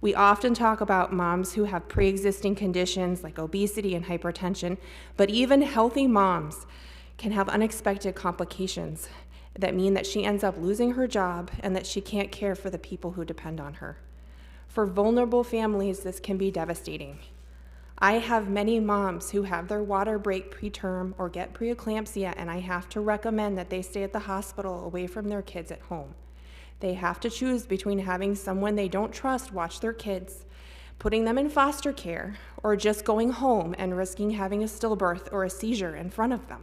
We often talk about moms who have pre-existing conditions like obesity and hypertension, but even healthy moms can have unexpected complications that mean that she ends up losing her job and that she can't care for the people who depend on her. For vulnerable families, this can be devastating. I have many moms who have their water break preterm or get preeclampsia, and I have to recommend that they stay at the hospital away from their kids at home. They have to choose between having someone they don't trust watch their kids, putting them in foster care, or just going home and risking having a stillbirth or a seizure in front of them.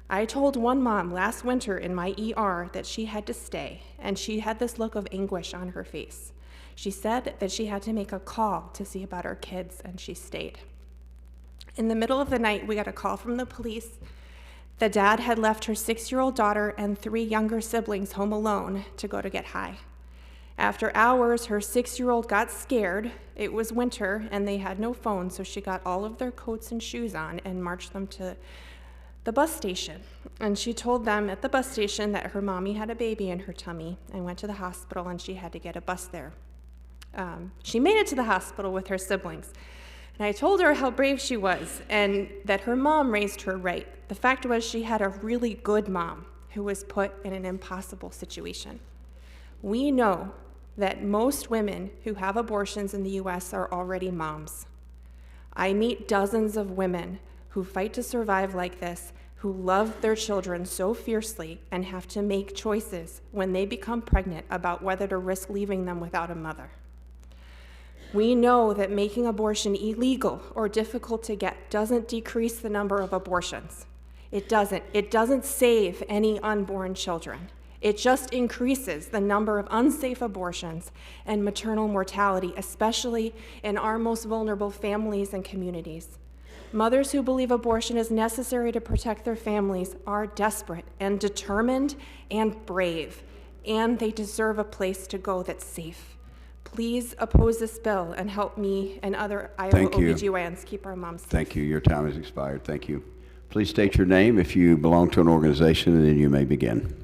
I told one mom last winter in my ER that she had to stay, and she had this look of anguish on her face. She said that she had to make a call to see about her kids, and she stayed. In the middle of the night, we got a call from the police. The dad had left her 6-year-old daughter and 3 younger siblings home alone to go to get high. After hours, her 6-year-old got scared. It was winter, and they had no phone, so she got all of their coats and shoes on and marched them to the bus station. And she told them at the bus station that her mommy had a baby in her tummy and went to the hospital, and she had to get a bus there. She made it to the hospital with her siblings. And I told her how brave she was and that her mom raised her right. The fact was she had a really good mom who was put in an impossible situation. We know that most women who have abortions in the US are already moms. I meet dozens of women who fight to survive like this, who love their children so fiercely and have to make choices when they become pregnant about whether to risk leaving them without a mother. We know that making abortion illegal or difficult to get doesn't decrease the number of abortions. It doesn't. It doesn't save any unborn children. It just increases the number of unsafe abortions and maternal mortality, especially in our most vulnerable families and communities. Mothers who believe abortion is necessary to protect their families are desperate and determined and brave, and they deserve a place to go that's safe. Please oppose this bill and help me and other Iowa OBGYNs keep our moms safe. Thank you. Your time has expired. Thank you. Please state your name if you belong to an organization, and then you may begin.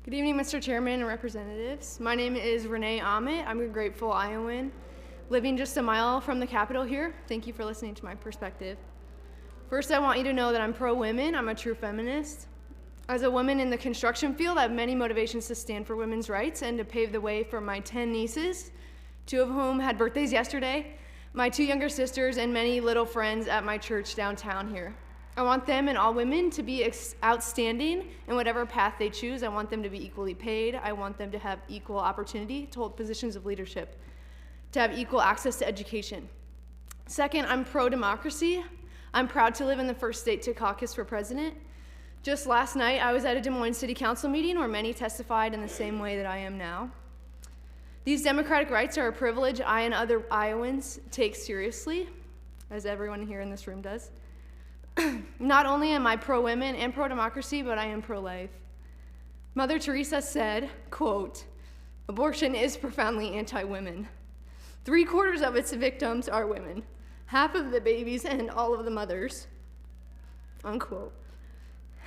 Good evening, Mr. Chairman and representatives. My name is Renee Ahmet. I'm a grateful Iowan living just a mile from the Capitol here. Thank you for listening to my perspective. First, I want you to know that I'm pro-women. I'm a true feminist. As a woman in the construction field, I have many motivations to stand for women's rights and to pave the way for my 10 nieces, 2 of whom had birthdays yesterday, my 2 younger sisters, and many little friends at my church downtown here. I want them and all women to be outstanding in whatever path they choose. I want them to be equally paid. I want them to have equal opportunity to hold positions of leadership, to have equal access to education. Second, I'm pro-democracy. I'm proud to live in the first state to caucus for president. Just last night, I was at a Des Moines City Council meeting where many testified in the same way that I am now. These democratic rights are a privilege I and other Iowans take seriously, as everyone here in this room does. Not only am I pro-women and pro-democracy, but I am pro-life. Mother Teresa said, quote, "Abortion is profoundly anti-women. 3/4 of its victims are women, half of the babies and all of the mothers," unquote.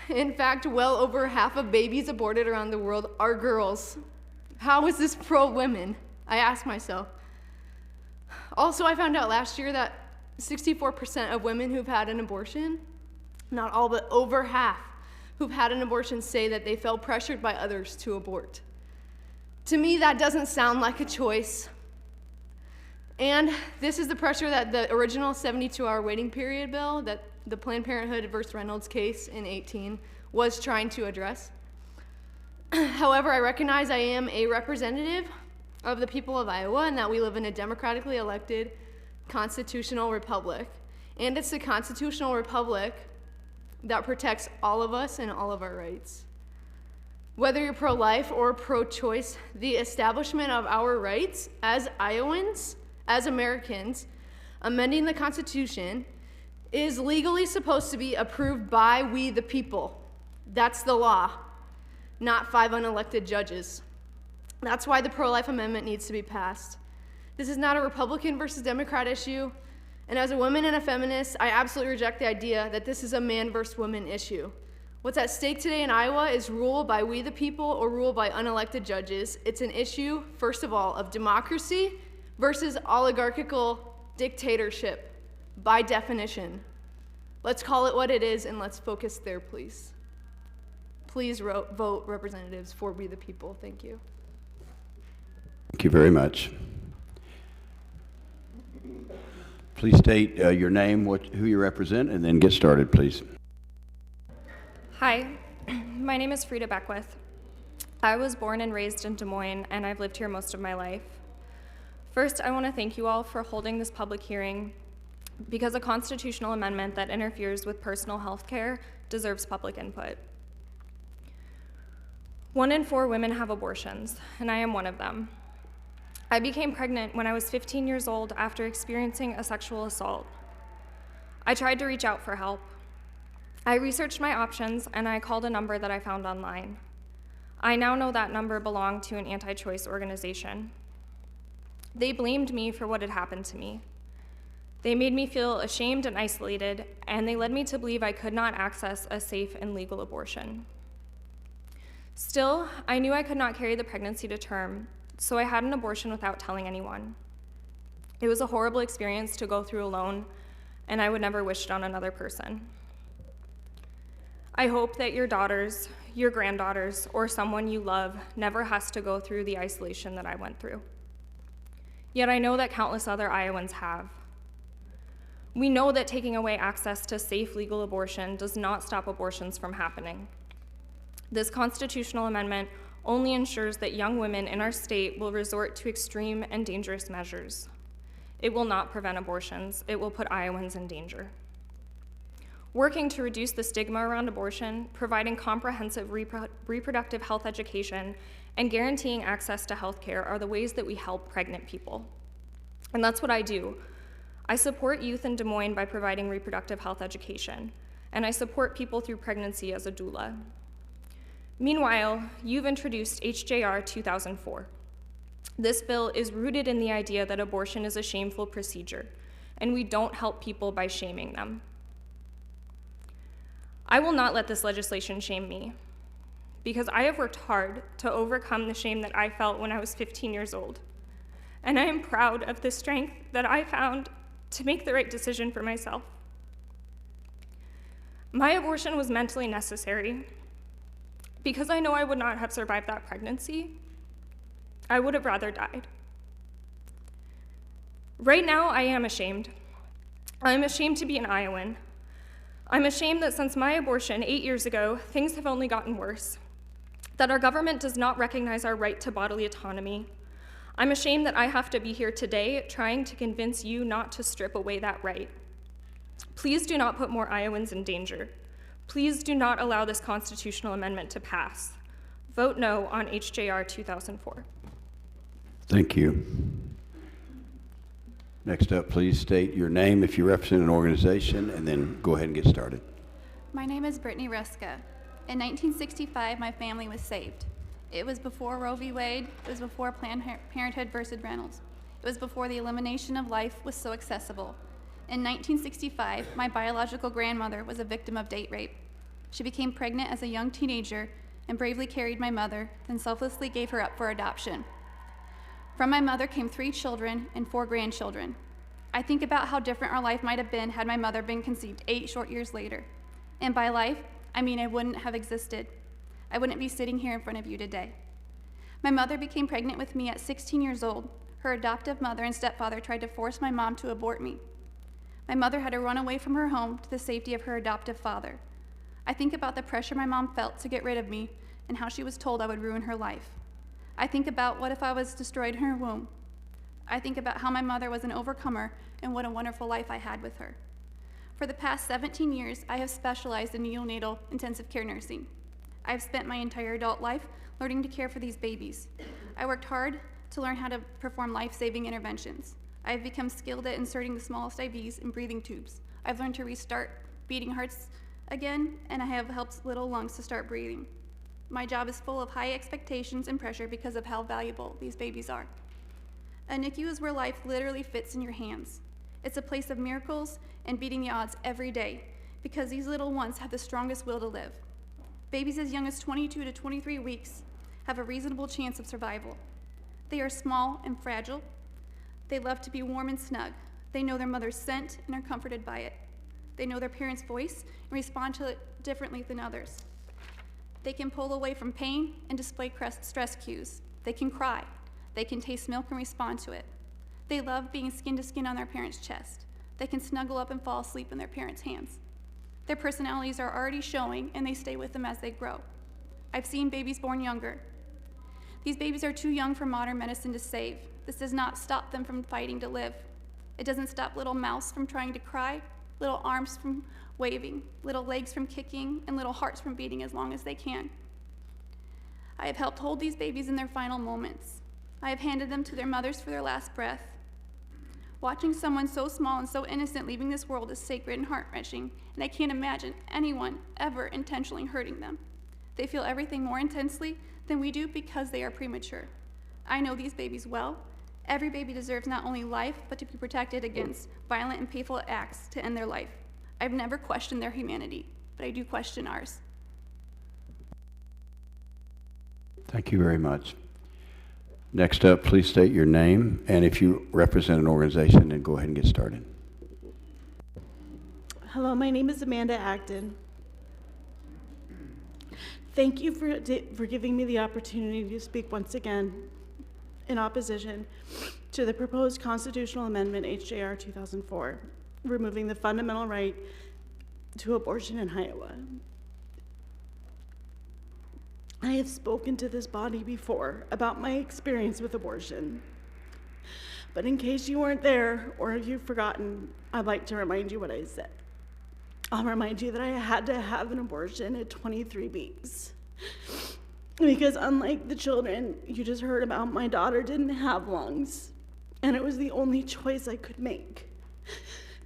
In fact, well over half of babies aborted around the world are girls. How is this pro-women? I ask myself. Also, I found out last year that 64% of women who've had an abortion, not all, but over half who've had an abortion say that they felt pressured by others to abort. To me, that doesn't sound like a choice. And this is the pressure that the original 72-hour waiting period bill that the Planned Parenthood versus Reynolds case in 2018 was trying to address. However, I recognize I am a representative of the people of Iowa and that we live in a democratically elected constitutional republic. And it's the constitutional republic that protects all of us and all of our rights. Whether you're pro-life or pro-choice, the establishment of our rights as Iowans, as Americans, amending the Constitution is legally supposed to be approved by we the people. That's the law, not 5 unelected judges. That's why the pro-life amendment needs to be passed. This is not a Republican versus Democrat issue, and as a woman and a feminist, I absolutely reject the idea that this is a man versus woman issue. What's at stake today in Iowa is rule by we the people or rule by unelected judges. It's an issue, first of all, of democracy versus oligarchical dictatorship, by definition. Let's call it what it is and let's focus there, please. Please vote representatives for we the people. Thank you. Thank you very much. Please state your name, who you represent, and then get started, please. Hi, my name is Frida Beckwith. I was born and raised in Des Moines, and I've lived here most of my life. First, I want to thank you all for holding this public hearing because a constitutional amendment that interferes with personal health care deserves public input. 1 in 4 women have abortions, and I am one of them. I became pregnant when I was 15 years old after experiencing a sexual assault. I tried to reach out for help. I researched my options, and I called a number that I found online. I now know that number belonged to an anti-choice organization. They blamed me for what had happened to me. They made me feel ashamed and isolated, and they led me to believe I could not access a safe and legal abortion. Still, I knew I could not carry the pregnancy to term, so I had an abortion without telling anyone. It was a horrible experience to go through alone, and I would never wish it on another person. I hope that your daughters, your granddaughters, or someone you love never has to go through the isolation that I went through. Yet I know that countless other Iowans have. We know that taking away access to safe legal abortion does not stop abortions from happening. This constitutional amendment only ensures that young women in our state will resort to extreme and dangerous measures. It will not prevent abortions. It will put Iowans in danger. Working to reduce the stigma around abortion, providing comprehensive reproductive health education, and guaranteeing access to health care are the ways that we help pregnant people. And that's what I do. I support youth in Des Moines by providing reproductive health education, and I support people through pregnancy as a doula. Meanwhile, you've introduced HJR 2004. This bill is rooted in the idea that abortion is a shameful procedure, and we don't help people by shaming them. I will not let this legislation shame me, because I have worked hard to overcome the shame that I felt when I was 15 years old, and I am proud of the strength that I found to make the right decision for myself. My abortion was mentally necessary, because I know I would not have survived that pregnancy. I would have rather died. Right now, I am ashamed. I'm ashamed to be an Iowan. I'm ashamed that since my abortion 8 years ago, things have only gotten worse, that our government does not recognize our right to bodily autonomy. I'm ashamed that I have to be here today trying to convince you not to strip away that right. Please do not put more Iowans in danger. Please do not allow this constitutional amendment to pass. Vote no on HJR 2004. Thank you. Next up, please state your name if you represent an organization, and then go ahead and get started. My name is Brittany Ruska. In 1965, my family was saved. It was before Roe v. Wade. It was before Planned Parenthood versus Reynolds. It was before the elimination of life was so accessible. In 1965, my biological grandmother was a victim of date rape. She became pregnant as a young teenager and bravely carried my mother, then selflessly gave her up for adoption. From my mother came 3 children and 4 grandchildren. I think about how different our life might have been had my mother been conceived 8 short years later. And by life, I mean I wouldn't have existed. I wouldn't be sitting here in front of you today. My mother became pregnant with me at 16 years old. Her adoptive mother and stepfather tried to force my mom to abort me. My mother had to run away from her home to the safety of her adoptive father. I think about the pressure my mom felt to get rid of me and how she was told I would ruin her life. I think about what if I was destroyed in her womb. I think about how my mother was an overcomer and what a wonderful life I had with her. For the past 17 years, I have specialized in neonatal intensive care nursing. I've spent my entire adult life learning to care for these babies. I worked hard to learn how to perform life-saving interventions. I've become skilled at inserting the smallest IVs and breathing tubes. I've learned to restart beating hearts again, and I have helped little lungs to start breathing. My job is full of high expectations and pressure because of how valuable these babies are. A NICU is where life literally fits in your hands. It's a place of miracles and beating the odds every day because these little ones have the strongest will to live. Babies as young as 22 to 23 weeks have a reasonable chance of survival. They are small and fragile. They love to be warm and snug. They know their mother's scent and are comforted by it. They know their parents' voice and respond to it differently than others. They can pull away from pain and display stress cues. They can cry. They can taste milk and respond to it. They love being skin to skin on their parents' chest. They can snuggle up and fall asleep in their parents' hands. Their personalities are already showing, and they stay with them as they grow. I've seen babies born younger. These babies are too young for modern medicine to save. This does not stop them from fighting to live. It doesn't stop little mouths from trying to cry, little arms from waving, little legs from kicking, and little hearts from beating as long as they can. I have helped hold these babies in their final moments. I have handed them to their mothers for their last breath. Watching someone so small and so innocent leaving this world is sacred and heart-wrenching, and I can't imagine anyone ever intentionally hurting them. They feel everything more intensely than we do because they are premature. I know these babies well. Every baby deserves not only life, but to be protected against violent and painful acts to end their life. I've never questioned their humanity, but I do question ours. Thank you very much. Next up, please state your name, and if you represent an organization, then go ahead and get started. Hello, my name is Amanda Acton. Thank you for giving me the opportunity to speak once again in opposition to the proposed constitutional amendment HJR 2004, removing the fundamental right to abortion in Iowa. I have spoken to this body before about my experience with abortion. But in case you weren't there or if you've forgotten, I'd like to remind you what I said. I'll remind you that I had to have an abortion at 23 weeks. Because unlike the children you just heard about, my daughter didn't have lungs. And it was the only choice I could make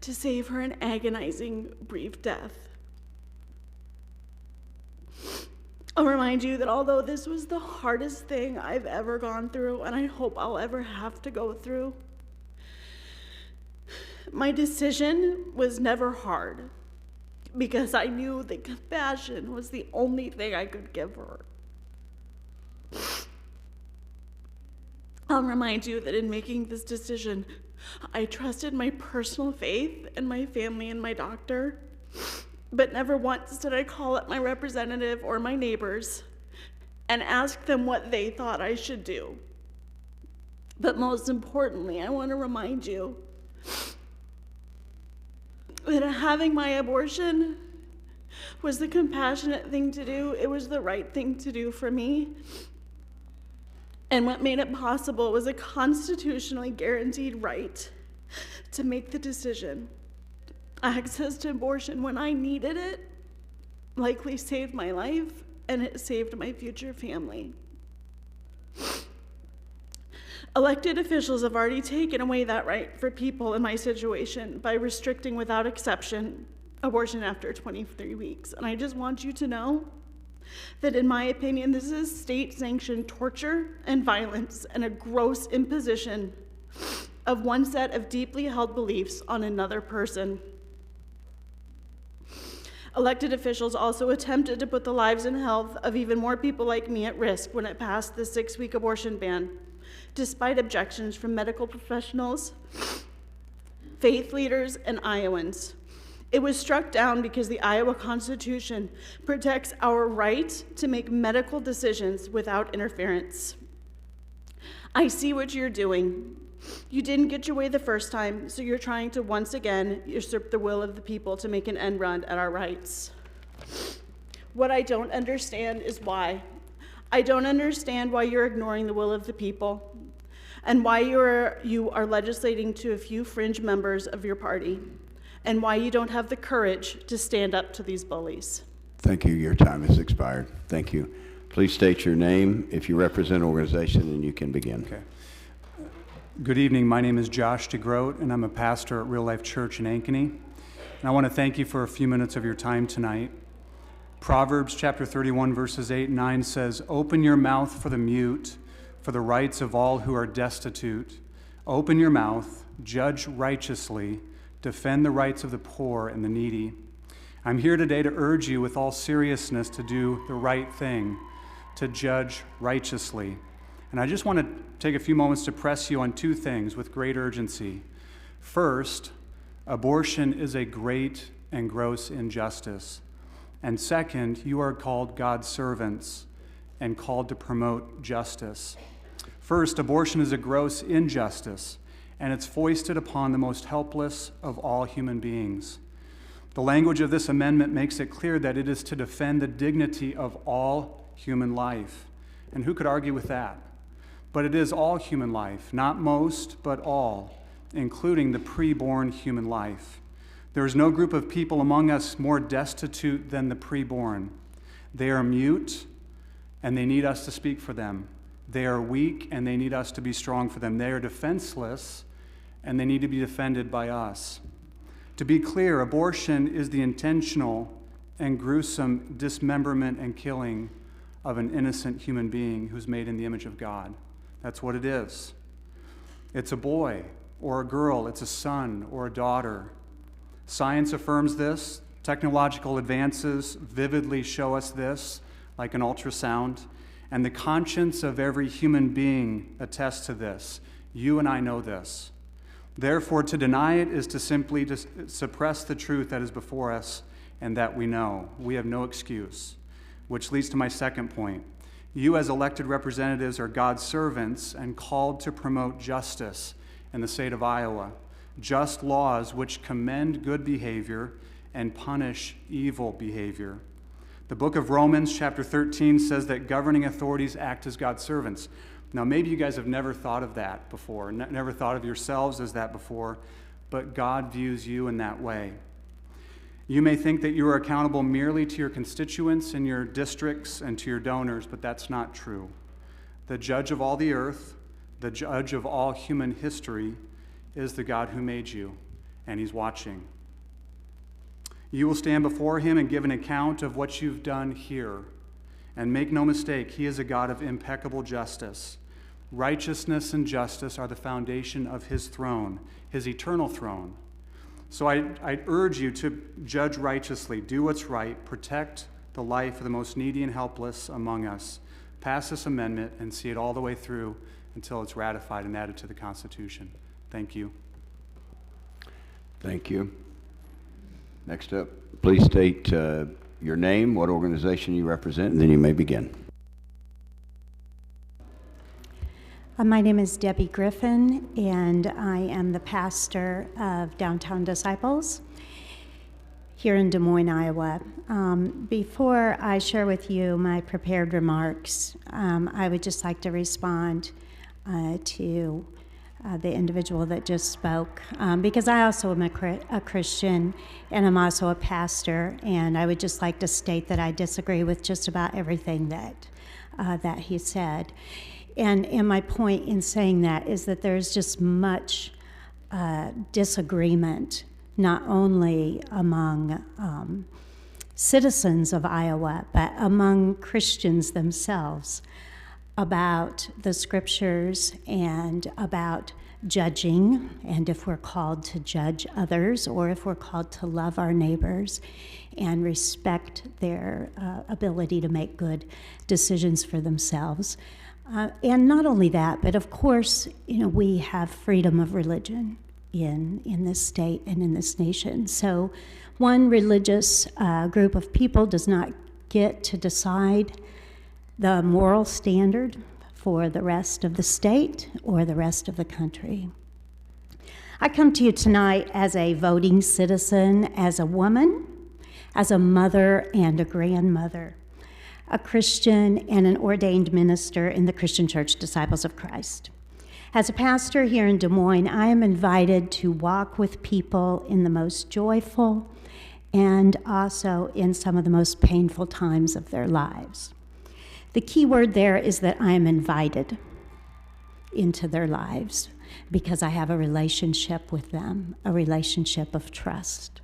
to save her an agonizing, brief death. I'll remind you that although this was the hardest thing I've ever gone through, and I hope I'll ever have to go through, my decision was never hard because I knew that compassion was the only thing I could give her. I'll remind you that in making this decision, I trusted my personal faith and my family and my doctor, but never once did I call up my representative or my neighbors and ask them what they thought I should do. But most importantly, I want to remind you that having my abortion was the compassionate thing to do. It was the right thing to do for me. And what made it possible was a constitutionally guaranteed right to make the decision. Access to abortion when I needed it likely saved my life, and it saved my future family. Elected officials have already taken away that right for people in my situation by restricting without exception abortion after 23 weeks. And I just want you to know that in my opinion, this is state-sanctioned torture and violence and a gross imposition of one set of deeply held beliefs on another person. Elected officials also attempted to put the lives and health of even more people like me at risk when it passed the 6-week abortion ban, despite objections from medical professionals, faith leaders, and Iowans. It was struck down because the Iowa Constitution protects our right to make medical decisions without interference. I see what you're doing. You didn't get your way the first time, so you're trying to once again usurp the will of the people to make an end run at our rights. What I don't understand is why. I don't understand why you're ignoring the will of the people and why you are legislating to a few fringe members of your party, and why you don't have the courage to stand up to these bullies. Thank you. Your time has expired. Thank you. Please state your name, if you represent an organization, and you can begin. Okay. Good evening. My name is Josh DeGroat, and I'm a pastor at Real Life Church in Ankeny. And I want to thank you for a few minutes of your time tonight. Proverbs chapter 31, verses 8 and 9 says, "Open your mouth for the mute, for the rights of all who are destitute. Open your mouth, judge righteously, defend the rights of the poor and the needy." I'm here today to urge you with all seriousness to do the right thing, to judge righteously. And I just want to take a few moments to press you on two things with great urgency. First, abortion is a great and gross injustice. And second, you are called God's servants and called to promote justice. First, abortion is a gross injustice, and it's foisted upon the most helpless of all human beings. The language of this amendment makes it clear that it is to defend the dignity of all human life. And who could argue with that? But it is all human life, not most, but all, including the preborn human life. There is no group of people among us more destitute than the preborn. They are mute, and they need us to speak for them. They are weak, and they need us to be strong for them. They are defenseless, and they need to be defended by us. To be clear, abortion is the intentional and gruesome dismemberment and killing of an innocent human being who's made in the image of God. That's what it is. It's a boy or a girl. It's a son or a daughter. Science affirms this. Technological advances vividly show us this, like an ultrasound. And the conscience of every human being attests to this. You and I know this. Therefore, to deny it is to simply suppress the truth that is before us and that we know. We have no excuse. Which leads to my second point. You as elected representatives are God's servants and called to promote justice in the state of Iowa. Just laws which commend good behavior and punish evil behavior. The book of Romans, chapter 13, says that governing authorities act as God's servants. Now, maybe you guys have never thought of that before, never thought of yourselves as that before, but God views you in that way. You may think that you are accountable merely to your constituents in your districts and to your donors, but that's not true. The judge of all the earth, the judge of all human history, is the God who made you, and he's watching. You will stand before him and give an account of what you've done here. And make no mistake, he is a God of impeccable justice. Righteousness and justice are the foundation of his throne, his eternal throne. So I urge you to judge righteously, do what's right, protect the life of the most needy and helpless among us. Pass this amendment and see it all the way through until it's ratified and added to the Constitution. Thank you. Thank you. Next up, please state your name, what organization you represent, and then you may begin. My name is Debbie Griffin, and I am the pastor of Downtown Disciples here in Des Moines, Iowa. Before I share with you my prepared remarks, I would just like to respond to the individual that just spoke, because I also am a Christian, and I'm also a pastor, and I would just like to state that I disagree with just about everything that he said. And my point in saying that is that there's just much disagreement, not only among citizens of Iowa, but among Christians themselves, about the scriptures and about judging, and if we're called to judge others or if we're called to love our neighbors and respect their ability to make good decisions for themselves. And not only that, but of course, we have freedom of religion in this state and in this nation. So one religious group of people does not get to decide the moral standard for the rest of the state or the rest of the country. I come to you tonight as a voting citizen, as a woman, as a mother and a grandmother, a Christian and an ordained minister in the Christian Church Disciples of Christ. As a pastor here in Des Moines, I am invited to walk with people in the most joyful and also in some of the most painful times of their lives. The key word there is that I am invited into their lives because I have a relationship with them, a relationship of trust.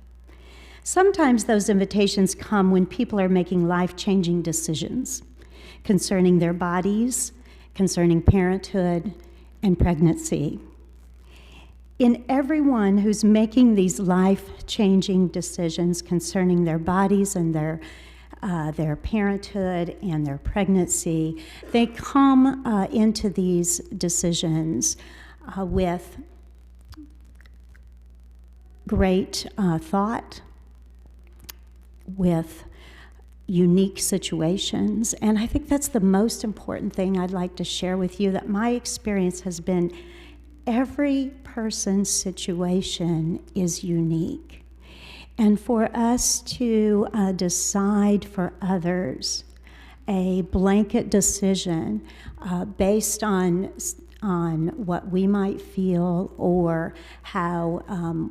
Sometimes those invitations come when people are making life-changing decisions concerning their bodies, concerning parenthood and pregnancy. in everyone who's making these life-changing decisions concerning their bodies and their parenthood and their pregnancy. They come into these decisions with great thought, with unique situations. And I think that's the most important thing I'd like to share with you, that my experience has been every person's situation is unique. And for us to decide for others a blanket decision based on what we might feel or how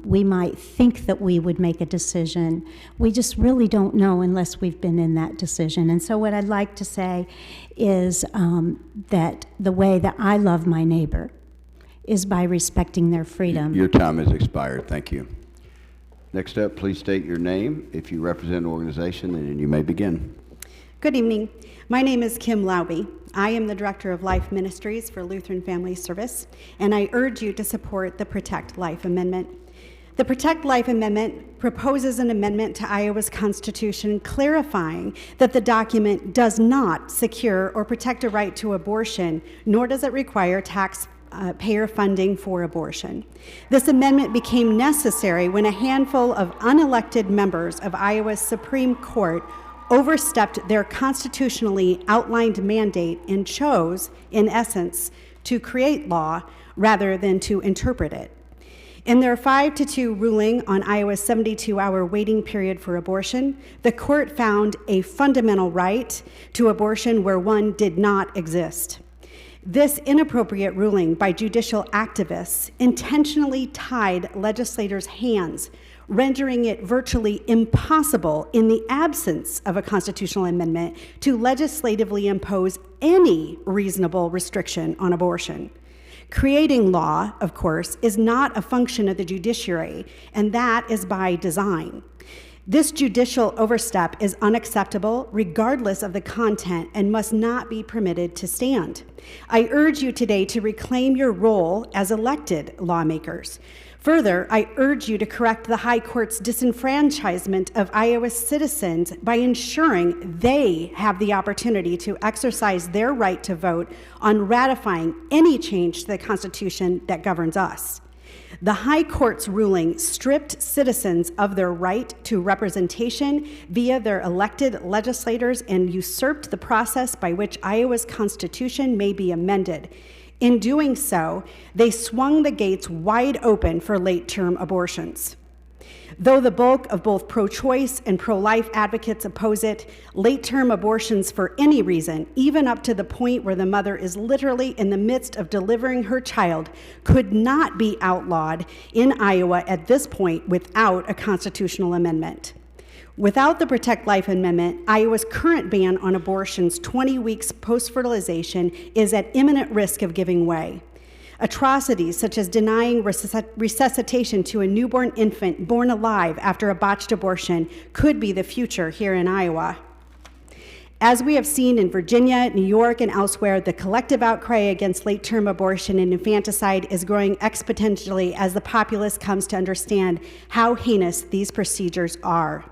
we might think that we would make a decision, we just really don't know unless we've been in that decision. And so what I'd like to say is that the way that I love my neighbor is by respecting their freedom. Your time has expired. Thank you. Next up, please state your name. If you represent an organization, then you may begin. Good evening. My name is Kim Laube. I am the Director of Life Ministries for Lutheran Family Service, and I urge you to support the Protect Life Amendment. The Protect Life Amendment proposes an amendment to Iowa's Constitution clarifying that the document does not secure or protect a right to abortion, nor does it require taxpayer funding for abortion. This amendment became necessary when a handful of unelected members of Iowa's Supreme Court overstepped their constitutionally outlined mandate and chose, in essence, to create law rather than to interpret it. In their 5-2 ruling on Iowa's 72-hour waiting period for abortion, the court found a fundamental right to abortion where one did not exist. This inappropriate ruling by judicial activists intentionally tied legislators' hands, rendering it virtually impossible in the absence of a constitutional amendment to legislatively impose any reasonable restriction on abortion. Creating law, of course, is not a function of the judiciary, and that is by design. This judicial overstep is unacceptable regardless of the content and must not be permitted to stand. I urge you today to reclaim your role as elected lawmakers. Further, I urge you to correct the High Court's disenfranchisement of Iowa's citizens by ensuring they have the opportunity to exercise their right to vote on ratifying any change to the Constitution that governs us. The High Court's ruling stripped citizens of their right to representation via their elected legislators and usurped the process by which Iowa's Constitution may be amended. In doing so, they swung the gates wide open for late-term abortions. Though the bulk of both pro-choice and pro-life advocates oppose it, late-term abortions for any reason, even up to the point where the mother is literally in the midst of delivering her child, could not be outlawed in Iowa at this point without a constitutional amendment. Without the Protect Life Amendment, Iowa's current ban on abortions 20 weeks post-fertilization is at imminent risk of giving way. Atrocities such as denying resuscitation to a newborn infant born alive after a botched abortion could be the future here in Iowa. As we have seen in Virginia, New York, and elsewhere, the collective outcry against late-term abortion and infanticide is growing exponentially as the populace comes to understand how heinous these procedures are.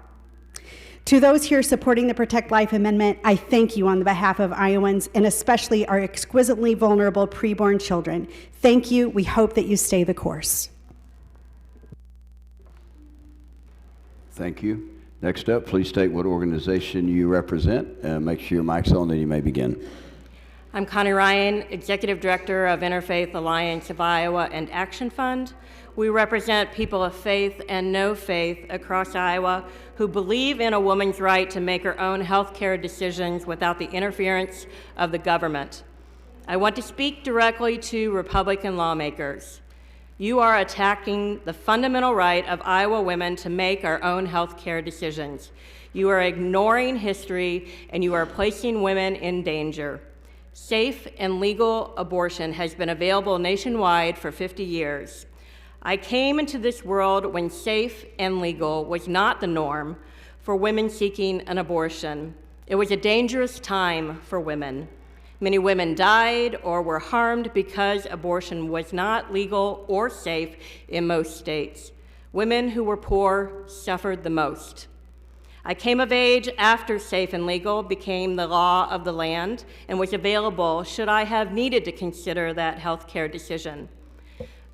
To those here supporting the Protect Life Amendment, I thank you on the behalf of Iowans and especially our exquisitely vulnerable preborn children. Thank you. We hope that you stay the course. Thank you. Next up, please state what organization you represent. Make sure your mic's on, then you may begin. I'm Connie Ryan, Executive Director of Interfaith Alliance of Iowa and Action Fund. We represent people of faith and no faith across Iowa who believe in a woman's right to make her own health care decisions without the interference of the government. I want to speak directly to Republican lawmakers. You are attacking the fundamental right of Iowa women to make our own health care decisions. You are ignoring history, and you are placing women in danger. Safe and legal abortion has been available nationwide for 50 years. I came into this world when safe and legal was not the norm for women seeking an abortion. It was a dangerous time for women. Many women died or were harmed because abortion was not legal or safe in most states. Women who were poor suffered the most. I came of age after safe and legal became the law of the land and was available should I have needed to consider that healthcare decision.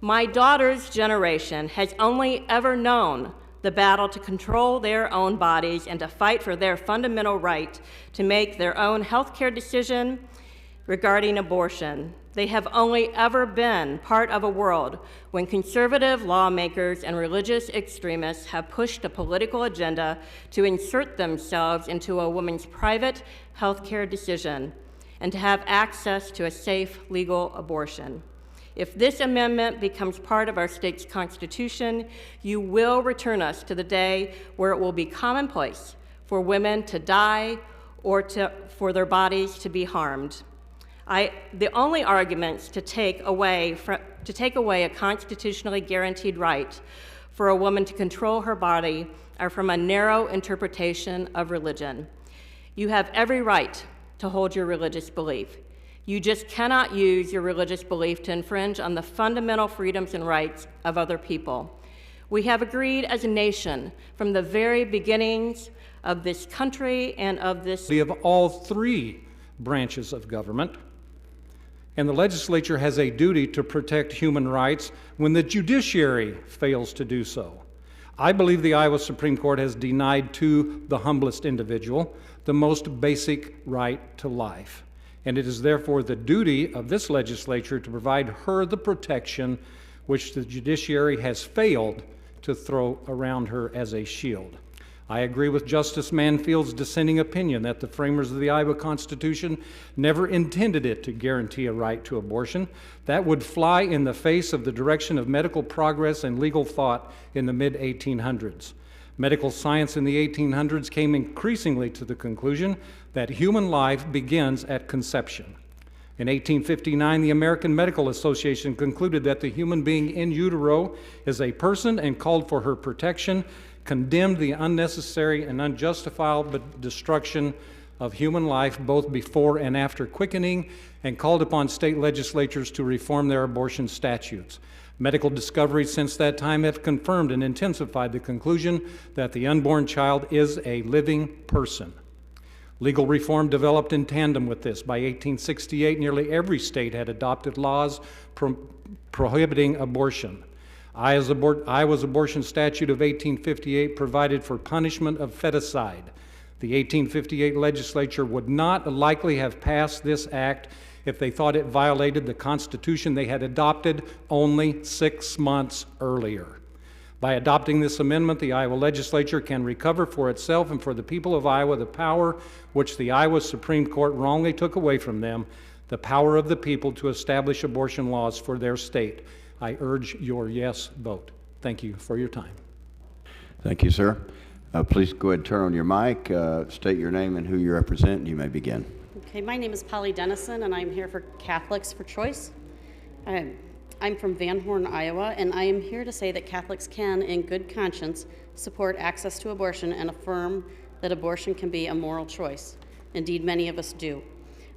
My daughter's generation has only ever known the battle to control their own bodies and to fight for their fundamental right to make their own healthcare decision regarding abortion. They have only ever been part of a world when conservative lawmakers and religious extremists have pushed a political agenda to insert themselves into a woman's private healthcare decision and to have access to a safe, legal abortion. If this amendment becomes part of our state's constitution, you will return us to the day where it will be commonplace for women to die or for their bodies to be harmed. The only arguments to take away a constitutionally guaranteed right for a woman to control her body are from a narrow interpretation of religion. You have every right to hold your religious belief. You just cannot use your religious belief to infringe on the fundamental freedoms and rights of other people. We have agreed as a nation from the very beginnings of this country and of this. We have all three branches of government, and the legislature has a duty to protect human rights when the judiciary fails to do so. I believe the Iowa Supreme Court has denied to the humblest individual the most basic right to life. And it is therefore the duty of this legislature to provide her the protection which the judiciary has failed to throw around her as a shield. I agree with Justice Manfield's dissenting opinion that the framers of the Iowa Constitution never intended it to guarantee a right to abortion. That would fly in the face of the direction of medical progress and legal thought in the mid-1800s. Medical science in the 1800s came increasingly to the conclusion that human life begins at conception. In 1859, the American Medical Association concluded that the human being in utero is a person and called for her protection, condemned the unnecessary and unjustifiable destruction of human life both before and after quickening, and called upon state legislatures to reform their abortion statutes. Medical discoveries since that time have confirmed and intensified the conclusion that the unborn child is a living person. Legal reform developed in tandem with this. By 1868, nearly every state had adopted laws prohibiting abortion. Iowa's abortion statute of 1858 provided for punishment of feticide. The 1858 legislature would not likely have passed this act if they thought it violated the Constitution they had adopted only 6 months earlier. By adopting this amendment, the Iowa legislature can recover for itself and for the people of Iowa the power which the Iowa Supreme Court wrongly took away from them, the power of the people to establish abortion laws for their state. I urge your yes vote. Thank you for your time. Thank you, sir. Please go ahead and turn on your mic, state your name and who you represent, and you may begin. Okay, my name is Polly Dennison, and I'm here for Catholics for Choice. I'm from Van Horn, Iowa, and I am here to say that Catholics can, in good conscience, support access to abortion and affirm that abortion can be a moral choice. Indeed, many of us do.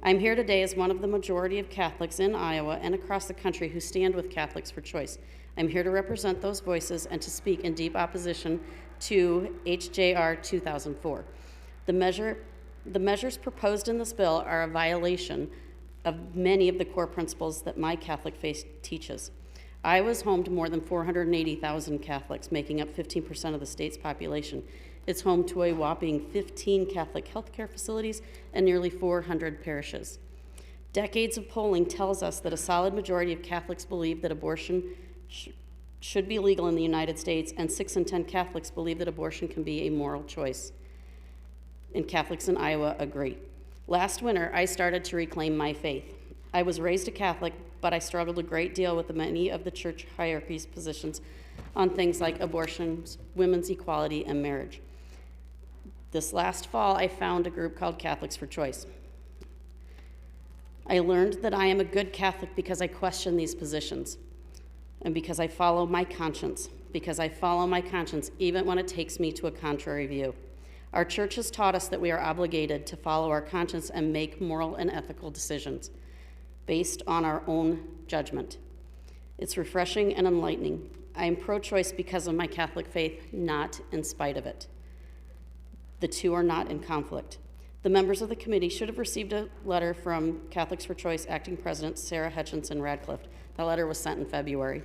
I'm here today as one of the majority of Catholics in Iowa and across the country who stand with Catholics for Choice. I'm here to represent those voices and to speak in deep opposition to HJR 2004. The measures proposed in this bill are a violation of many of the core principles that my Catholic faith teaches. Iowa is home to more than 480,000 Catholics, making up 15% of the state's population. It's home to a whopping 15 Catholic healthcare facilities and nearly 400 parishes. Decades of polling tells us that a solid majority of Catholics believe that abortion should be legal in the United States, and 6 in 10 Catholics believe that abortion can be a moral choice. And Catholics in Iowa agree. Last winter, I started to reclaim my faith. I was raised a Catholic, but I struggled a great deal with many of the church hierarchy's positions on things like abortion, women's equality, and marriage. This last fall, I found a group called Catholics for Choice. I learned that I am a good Catholic because I question these positions and because I follow my conscience, even when it takes me to a contrary view. Our church has taught us that we are obligated to follow our conscience and make moral and ethical decisions based on our own judgment. It's refreshing and enlightening. I am pro-choice because of my Catholic faith, not in spite of it. The two are not in conflict. The members of the committee should have received a letter from Catholics for Choice Acting President Sarah Hutchinson Radcliffe. That letter was sent in February,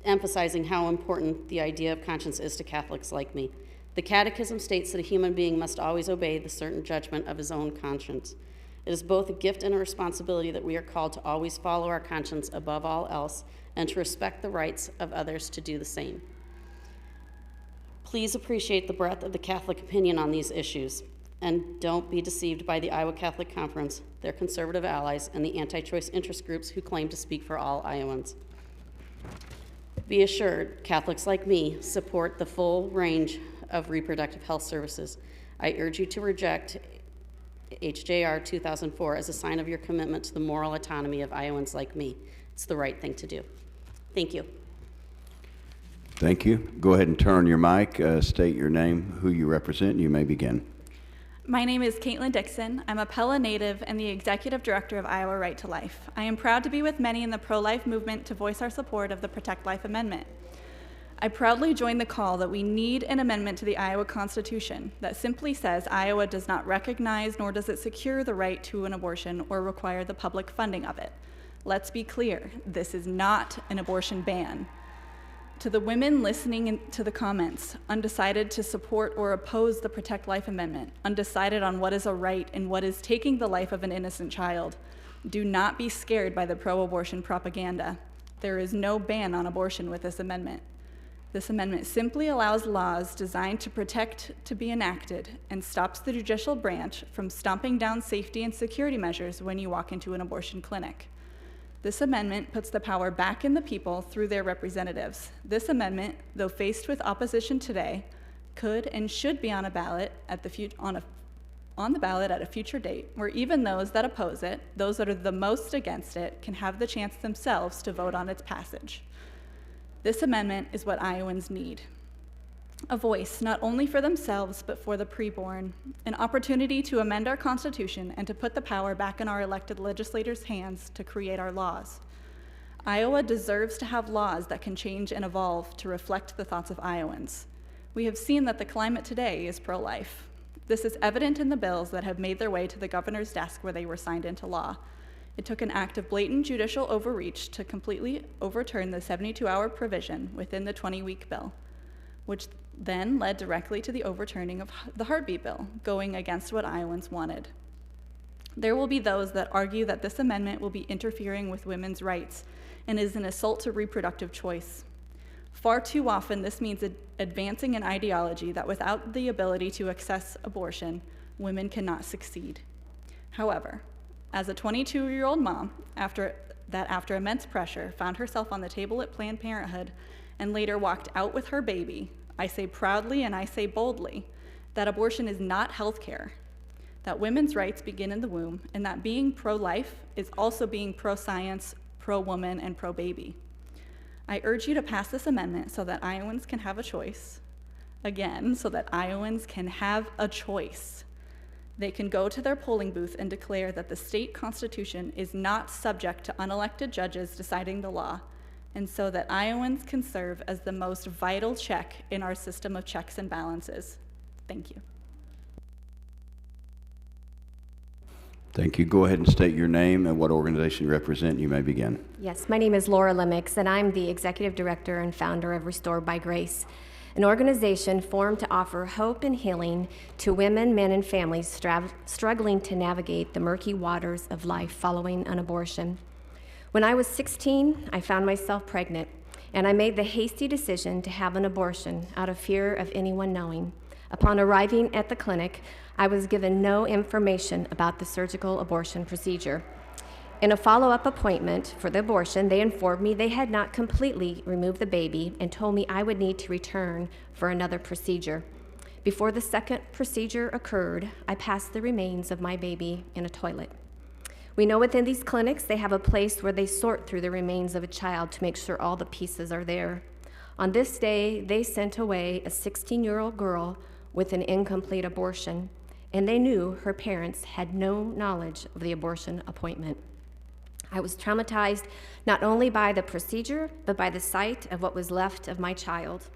emphasizing how important the idea of conscience is to Catholics like me. The Catechism states that a human being must always obey the certain judgment of his own conscience. It is both a gift and a responsibility that we are called to always follow our conscience above all else and to respect the rights of others to do the same. Please appreciate the breadth of the Catholic opinion on these issues, and don't be deceived by the Iowa Catholic Conference, their conservative allies, and the anti-choice interest groups who claim to speak for all Iowans. Be assured, Catholics like me support the full range of reproductive health services. I urge you to reject HJR 2004 as a sign of your commitment to the moral autonomy of Iowans like me. It's the right thing to do. Thank you. Thank you. Go ahead and turn on your mic, state your name, who you represent, and you may begin. My name is Caitlin Dixon. I'm a Pella native and the Executive Director of Iowa Right to Life. I am proud to be with many in the pro-life movement to voice our support of the Protect Life Amendment. I proudly join the call that we need an amendment to the Iowa Constitution that simply says Iowa does not recognize nor does it secure the right to an abortion or require the public funding of it. Let's be clear, this is not an abortion ban. To the women listening to the comments, undecided to support or oppose the Protect Life Amendment, undecided on what is a right and what is taking the life of an innocent child, do not be scared by the pro-abortion propaganda. There is no ban on abortion with this amendment. This amendment simply allows laws designed to protect to be enacted and stops the judicial branch from stomping down safety and security measures when you walk into an abortion clinic. This amendment puts the power back in the people through their representatives. This amendment, though faced with opposition today, could and should be on a ballot at on the ballot at a future date, where even those that oppose it, those that are the most against it, can have the chance themselves to vote on its passage. This amendment is what Iowans need. A voice, not only for themselves, but for the preborn. An opportunity to amend our Constitution and to put the power back in our elected legislators' hands to create our laws. Iowa deserves to have laws that can change and evolve to reflect the thoughts of Iowans. We have seen that the climate today is pro-life. This is evident in the bills that have made their way to the governor's desk where they were signed into law. It took an act of blatant judicial overreach to completely overturn the 72-hour provision within the 20-week bill, which then led directly to the overturning of the heartbeat bill, going against what Iowans wanted. There will be those that argue that this amendment will be interfering with women's rights and is an assault to reproductive choice. Far too often, this means advancing an ideology that without the ability to access abortion, women cannot succeed. However, as a 22-year-old mom, after immense pressure, found herself on the table at Planned Parenthood and later walked out with her baby, I say proudly and I say boldly that abortion is not health care, that women's rights begin in the womb, and that being pro-life is also being pro-science, pro-woman, and pro-baby. I urge you to pass this amendment so that Iowans can have a choice. Again, so that Iowans can have a choice. They can go to their polling booth and declare that the state constitution is not subject to unelected judges deciding the law, and so that Iowans can serve as the most vital check in our system of checks and balances. Thank you. Thank you. Go ahead and state your name and what organization you represent. You may begin. Yes, my name is Laura Lemix, and I'm the Executive Director and founder of Restored by Grace, an organization formed to offer hope and healing to women, men, and families struggling to navigate the murky waters of life following an abortion. When I was 16, I found myself pregnant, and I made the hasty decision to have an abortion out of fear of anyone knowing. Upon arriving at the clinic, I was given no information about the surgical abortion procedure. In a follow-up appointment for the abortion, they informed me they had not completely removed the baby and told me I would need to return for another procedure. Before the second procedure occurred, I passed the remains of my baby in a toilet. We know within these clinics they have a place where they sort through the remains of a child to make sure all the pieces are there. On this day, they sent away a 16-year-old girl with an incomplete abortion, and they knew her parents had no knowledge of the abortion appointment. I was traumatized not only by the procedure, but by the sight of what was left of my child.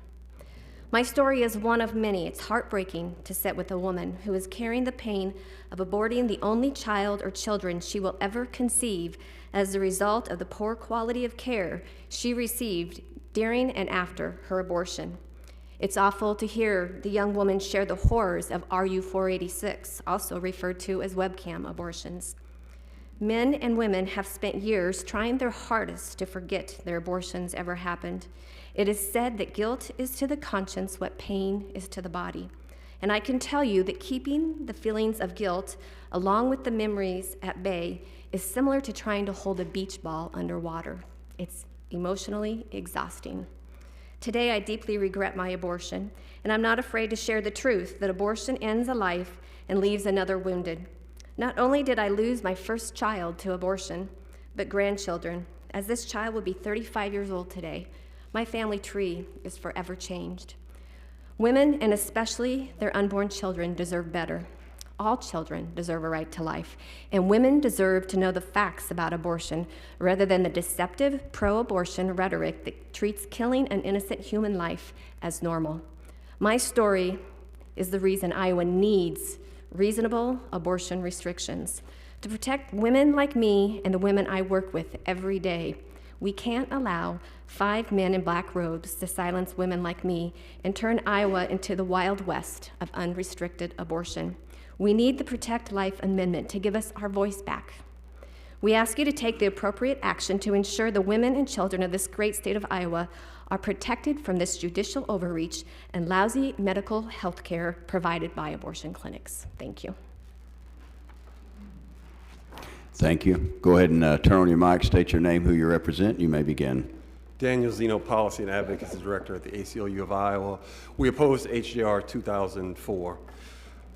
My story is one of many. It's heartbreaking to sit with a woman who is carrying the pain of aborting the only child or children she will ever conceive as a result of the poor quality of care she received during and after her abortion. It's awful to hear the young woman share the horrors of RU-486, also referred to as webcam abortions. Men and women have spent years trying their hardest to forget their abortions ever happened. It is said that guilt is to the conscience what pain is to the body. And I can tell you that keeping the feelings of guilt along with the memories at bay is similar to trying to hold a beach ball underwater. It's emotionally exhausting. Today, I deeply regret my abortion, and I'm not afraid to share the truth that abortion ends a life and leaves another wounded. Not only did I lose my first child to abortion, but grandchildren. As this child will be 35 years old today, my family tree is forever changed. Women, and especially their unborn children, deserve better. All children deserve a right to life, and women deserve to know the facts about abortion rather than the deceptive pro-abortion rhetoric that treats killing an innocent human life as normal. My story is the reason Iowa needs reasonable abortion restrictions to protect women like me and the women I work with every day. We can't allow 5 men in black robes to silence women like me and turn Iowa into the Wild West of unrestricted abortion. We need the Protect Life Amendment to give us our voice back. We ask you to take the appropriate action to ensure the women and children of this great state of Iowa are protected from this judicial overreach and lousy medical health care provided by abortion clinics. Thank you. Thank you. Go ahead and turn on your mic, state your name, who you represent. You may begin. Daniel Zeno, Policy and Advocacy Director at the ACLU of Iowa. We oppose HJR 2004.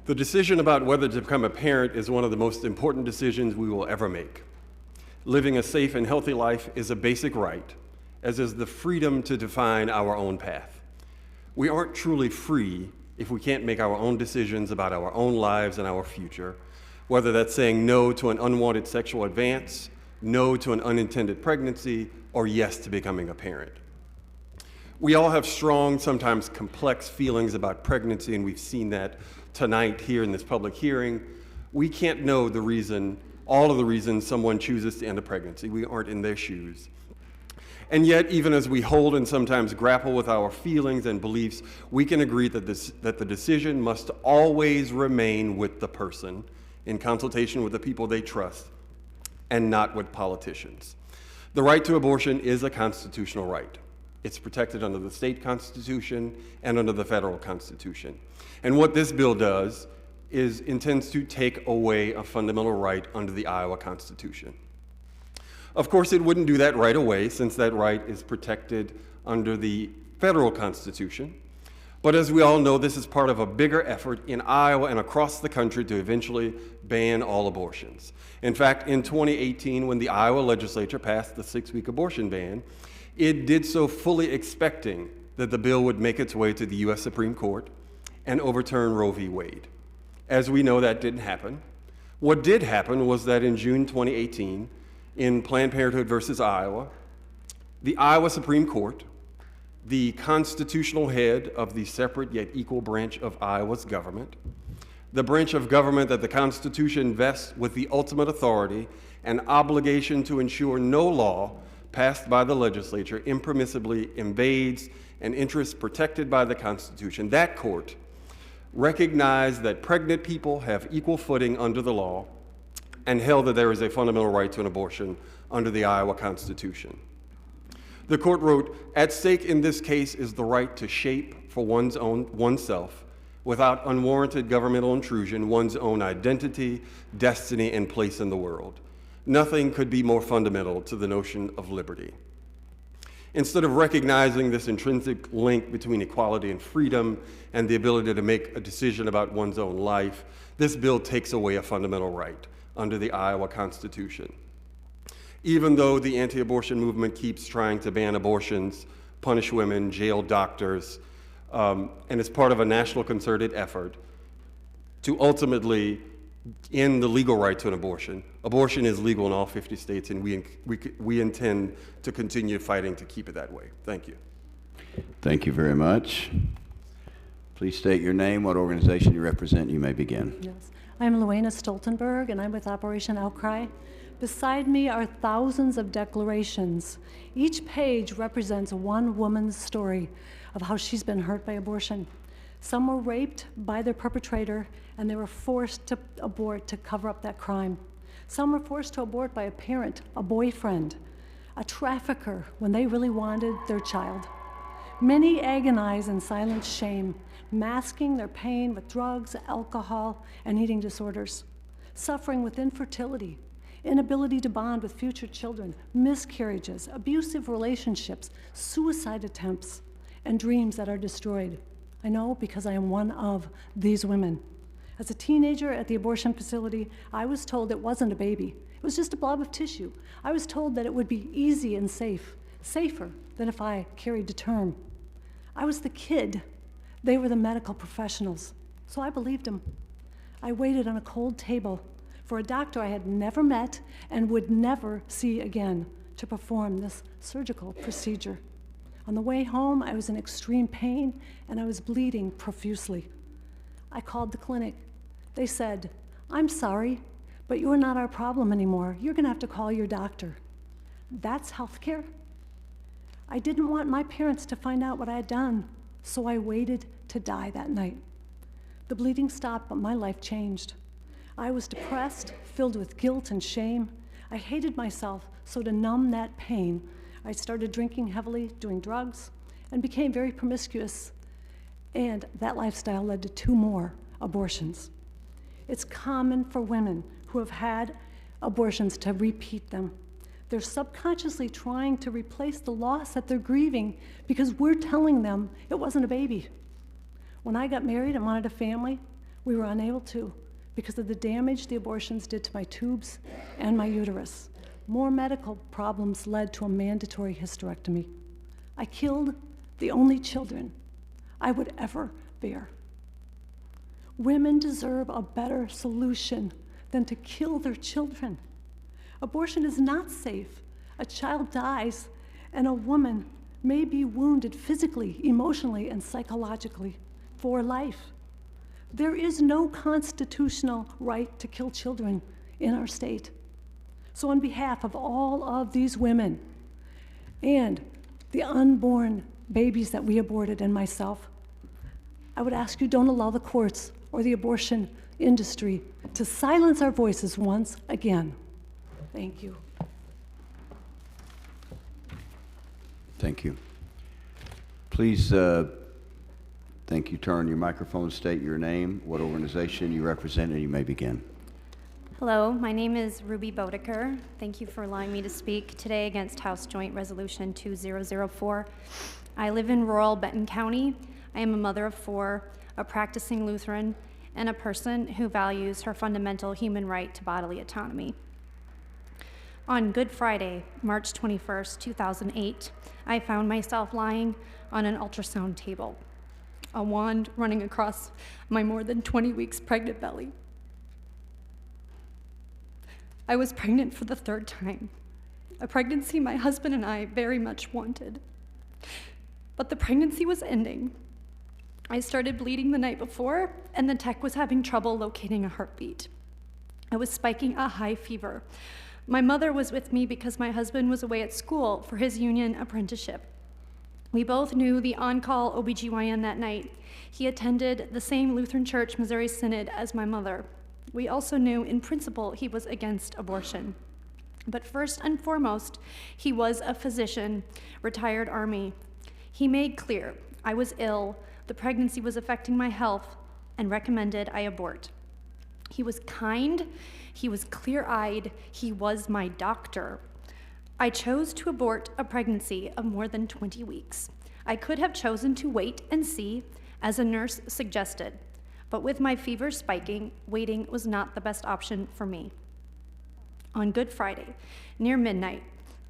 The decision about whether to become a parent is one of the most important decisions we will ever make. Living a safe and healthy life is a basic right, as is the freedom to define our own path. We aren't truly free if we can't make our own decisions about our own lives and our future, whether that's saying no to an unwanted sexual advance, no to an unintended pregnancy, or yes to becoming a parent. We all have strong, sometimes complex feelings about pregnancy, and we've seen that tonight here in this public hearing. We can't know the reason, all of the reasons someone chooses to end a pregnancy. We aren't in their shoes. And yet, even as we hold and sometimes grapple with our feelings and beliefs, we can agree that the decision must always remain with the person, in consultation with the people they trust, and not with politicians. The right to abortion is a constitutional right. It's protected under the state constitution and under the federal constitution. And what this bill does is intends to take away a fundamental right under the Iowa Constitution. Of course, it wouldn't do that right away, since that right is protected under the federal constitution. But as we all know, this is part of a bigger effort in Iowa and across the country to eventually ban all abortions. In fact, in 2018, when the Iowa legislature passed the 6-week abortion ban, it did so fully expecting that the bill would make its way to the U.S. Supreme Court and overturn Roe v. Wade. As we know, that didn't happen. What did happen was that in June 2018, in Planned Parenthood versus Iowa, the Iowa Supreme Court, the constitutional head of the separate yet equal branch of Iowa's government, the branch of government that the Constitution vests with the ultimate authority and obligation to ensure no law passed by the legislature impermissibly invades an interest protected by the Constitution. That court recognized that pregnant people have equal footing under the law and held that there is a fundamental right to an abortion under the Iowa Constitution. The court wrote, "At stake in this case is the right to shape for oneself, without unwarranted governmental intrusion, one's own identity, destiny, and place in the world. Nothing could be more fundamental to the notion of liberty." Instead of recognizing this intrinsic link between equality and freedom and the ability to make a decision about one's own life, this bill takes away a fundamental right under the Iowa Constitution. Even though the anti-abortion movement keeps trying to ban abortions punish women, jail doctors, and it's part of a national concerted effort to ultimately end the legal right to an abortion. Abortion is legal in all 50 states, and we intend to continue fighting to keep it that way. Thank you. Thank you very much. Please state your name, what organization you represent. You may begin. Yes. I'm Luana Stoltenberg, and I'm with Operation Outcry. Beside me are thousands of declarations. Each page represents one woman's story of how she's been hurt by abortion. Some were raped by their perpetrator, and they were forced to abort to cover up that crime. Some were forced to abort by a parent, a boyfriend, a trafficker when they really wanted their child. Many agonize in silent shame, masking their pain with drugs, alcohol, and eating disorders, suffering with infertility, inability to bond with future children, miscarriages, abusive relationships, suicide attempts, and dreams that are destroyed. I know because I am one of these women. As a teenager at the abortion facility, I was told it wasn't a baby. It was just a blob of tissue. I was told that it would be easy and safe, safer than if I carried to term. I was the kid. They were the medical professionals. So I believed them. I waited on a cold table for a doctor I had never met and would never see again to perform this surgical procedure. On the way home, I was in extreme pain and I was bleeding profusely. I called the clinic. They said, "I'm sorry, but you're not our problem anymore. You're gonna have to call your doctor." That's healthcare? I didn't want my parents to find out what I had done, so I waited to die that night. The bleeding stopped, but my life changed. I was depressed, filled with guilt and shame. I hated myself, so to numb that pain, I started drinking heavily, doing drugs, and became very promiscuous. And that lifestyle led to 2 more abortions. It's common for women who have had abortions to repeat them. They're subconsciously trying to replace the loss that they're grieving because we're telling them it wasn't a baby. When I got married and wanted a family, we were unable to because of the damage the abortions did to my tubes and my uterus. More medical problems led to a mandatory hysterectomy. I killed the only children I would ever bear. Women deserve a better solution than to kill their children. Abortion is not safe. A child dies, and a woman may be wounded physically, emotionally, and psychologically for life. There is no constitutional right to kill children in our state. So on behalf of all of these women and the unborn babies that we aborted and myself, I would ask you don't allow the courts or the abortion industry to silence our voices once again. Thank you. Thank you. Please, thank you. Turn your microphone, state your name, what organization you represent, and you may begin. Hello, my name is Ruby Bodeker. Thank you for allowing me to speak today against House Joint Resolution 2004. I live in rural Benton County. I am a mother of 4, a practicing Lutheran, and a person who values her fundamental human right to bodily autonomy. On Good Friday, March 21st, 2008, I found myself lying on an ultrasound table, a wand running across my more than 20 weeks pregnant belly. I was pregnant for the 3rd time, a pregnancy my husband and I very much wanted. But the pregnancy was ending. I started bleeding the night before, and the tech was having trouble locating a heartbeat. I was spiking a high fever. My mother was with me because my husband was away at school for his union apprenticeship. We both knew the on-call OBGYN that night. He attended the same Lutheran Church Missouri Synod as my mother. We also knew in principle he was against abortion. But first and foremost, he was a physician, retired Army. He made clear I was ill, the pregnancy was affecting my health, and recommended I abort. He was kind, he was clear-eyed, he was my doctor. I chose to abort a pregnancy of more than 20 weeks. I could have chosen to wait and see, as a nurse suggested, but with my fever spiking, waiting was not the best option for me. On Good Friday, near midnight,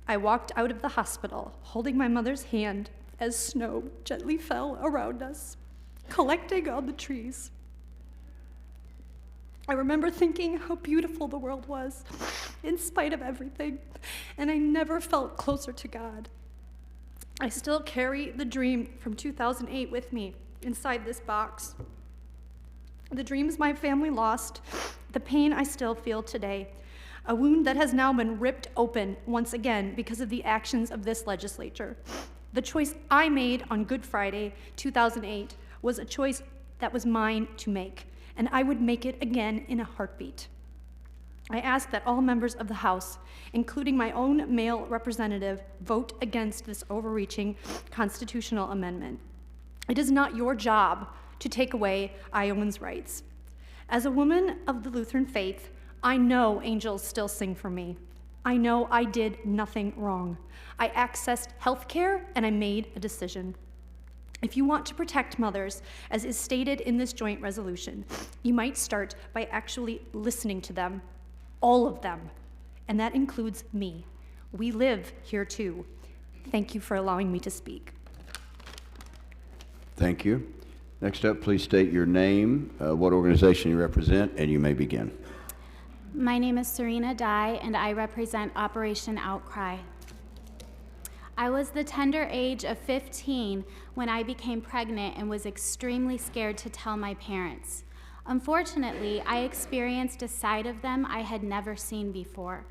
I walked out of the hospital holding my mother's hand as snow gently fell around us, collecting on the trees. I remember thinking how beautiful the world was, in spite of everything, and I never felt closer to God. I still carry the dream from 2008 with me inside this box. The dreams my family lost, the pain I still feel today, a wound that has now been ripped open once again because of the actions of this legislature. The choice I made on Good Friday, 2008, was a choice that was mine to make, and I would make it again in a heartbeat. I ask that all members of the House, including my own male representative, vote against this overreaching constitutional amendment. It is not your job to take away Iowans' rights. As a woman of the Lutheran faith, I know angels still sing for me. I know I did nothing wrong. I accessed health care and I made a decision. If you want to protect mothers, as is stated in this joint resolution, you might start by actually listening to them, all of them, and that includes me. We live here too. Thank you for allowing me to speak. Thank you. Next up, please state your name, what organization you represent, and you may begin. My name is Serena Dye, and I represent Operation Outcry. I was the tender age of 15 when I became pregnant and was extremely scared to tell my parents. Unfortunately, I experienced a side of them I had never seen before.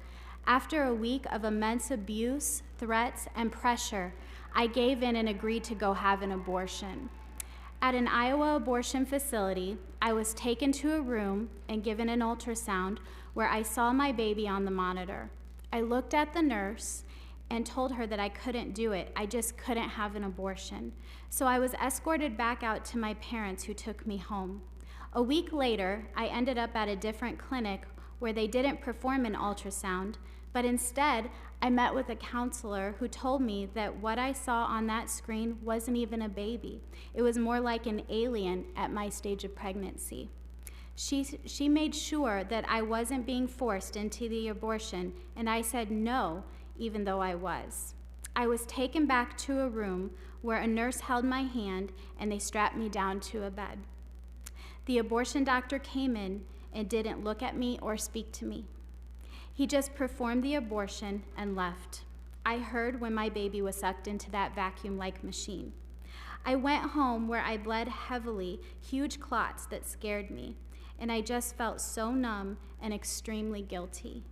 After a week of immense abuse, threats, and pressure, I gave in and agreed to go have an abortion. At an Iowa abortion facility, I was taken to a room and given an ultrasound where I saw my baby on the monitor. I looked at the nurse and told her that I couldn't do it. I just couldn't have an abortion. So I was escorted back out to my parents, who took me home. A week later, I ended up at a different clinic where they didn't perform an ultrasound, but instead, I met with a counselor who told me that what I saw on that screen wasn't even a baby. It was more like an alien at my stage of pregnancy. She made sure that I wasn't being forced into the abortion, and I said no, even though I was. I was taken back to a room where a nurse held my hand and they strapped me down to a bed. The abortion doctor came in and didn't look at me or speak to me. He just performed the abortion and left. I heard when my baby was sucked into that vacuum-like machine. I went home where I bled heavily, huge clots that scared me, and I just felt so numb and extremely guilty.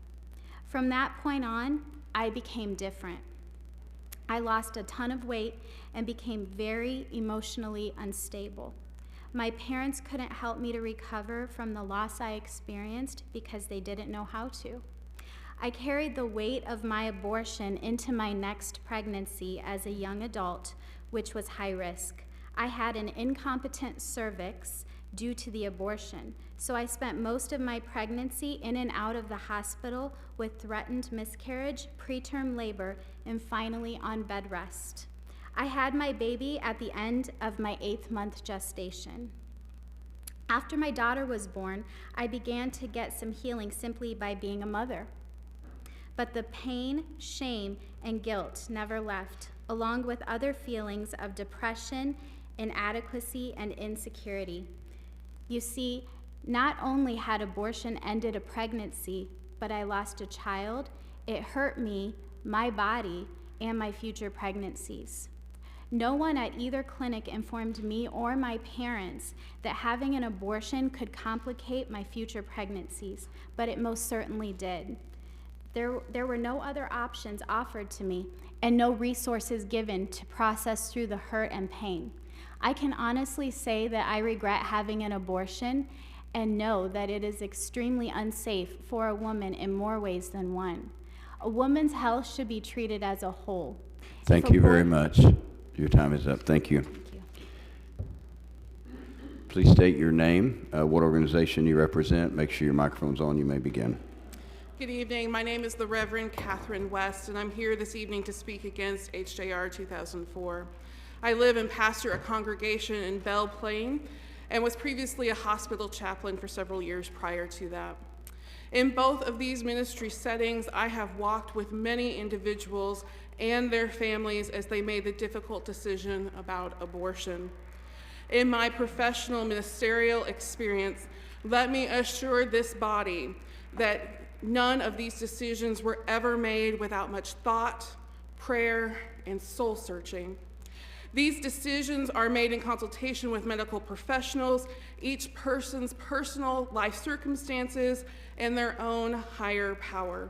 From that point on, I became different. I lost a ton of weight and became very emotionally unstable. My parents couldn't help me to recover from the loss I experienced because they didn't know how to. I carried the weight of my abortion into my next pregnancy as a young adult, which was high risk. I had an incompetent cervix due to the abortion, so I spent most of my pregnancy in and out of the hospital with threatened miscarriage, preterm labor, and finally on bed rest. I had my baby at the end of my 8th month gestation. After my daughter was born, I began to get some healing simply by being a mother. But the pain, shame, and guilt never left, along with other feelings of depression, inadequacy, and insecurity. You see, not only had abortion ended a pregnancy, but I lost a child. It hurt me, my body, and my future pregnancies. No one at either clinic informed me or my parents that having an abortion could complicate my future pregnancies, but it most certainly did. There were no other options offered to me and no resources given to process through the hurt and pain. I can honestly say that I regret having an abortion and know that it is extremely unsafe for a woman in more ways than one. A woman's health should be treated as a whole. Thank you very much. Your time is up. Thank you. Thank you. Please state your name, what organization you represent. Make sure your microphone's on. You may begin. Good evening. My name is the Reverend Catherine West, and I'm here this evening to speak against HJR 2004. I live and pastor a congregation in Belle Plaine and was previously a hospital chaplain for several years prior to that. In both of these ministry settings, I have walked with many individuals and their families as they made the difficult decision about abortion. In my professional ministerial experience, let me assure this body that none of these decisions were ever made without much thought, prayer, and soul searching. These decisions are made in consultation with medical professionals, each person's personal life circumstances, and their own higher power.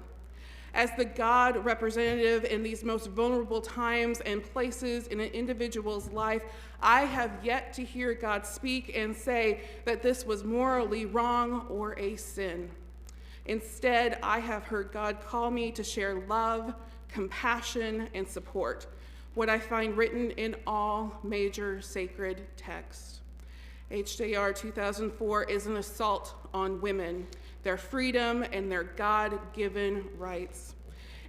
As the God representative in these most vulnerable times and places in an individual's life, I have yet to hear God speak and say that this was morally wrong or a sin. Instead, I have heard God call me to share love, compassion, and support, what I find written in all major sacred texts. HJR 2004 is an assault on women, their freedom, and their God-given rights.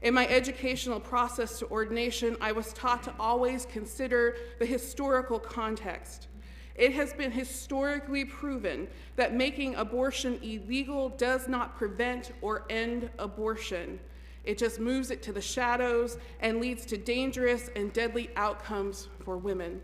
In my educational process to ordination, I was taught to always consider the historical context. It has been historically proven that making abortion illegal does not prevent or end abortion. It just moves it to the shadows and leads to dangerous and deadly outcomes for women.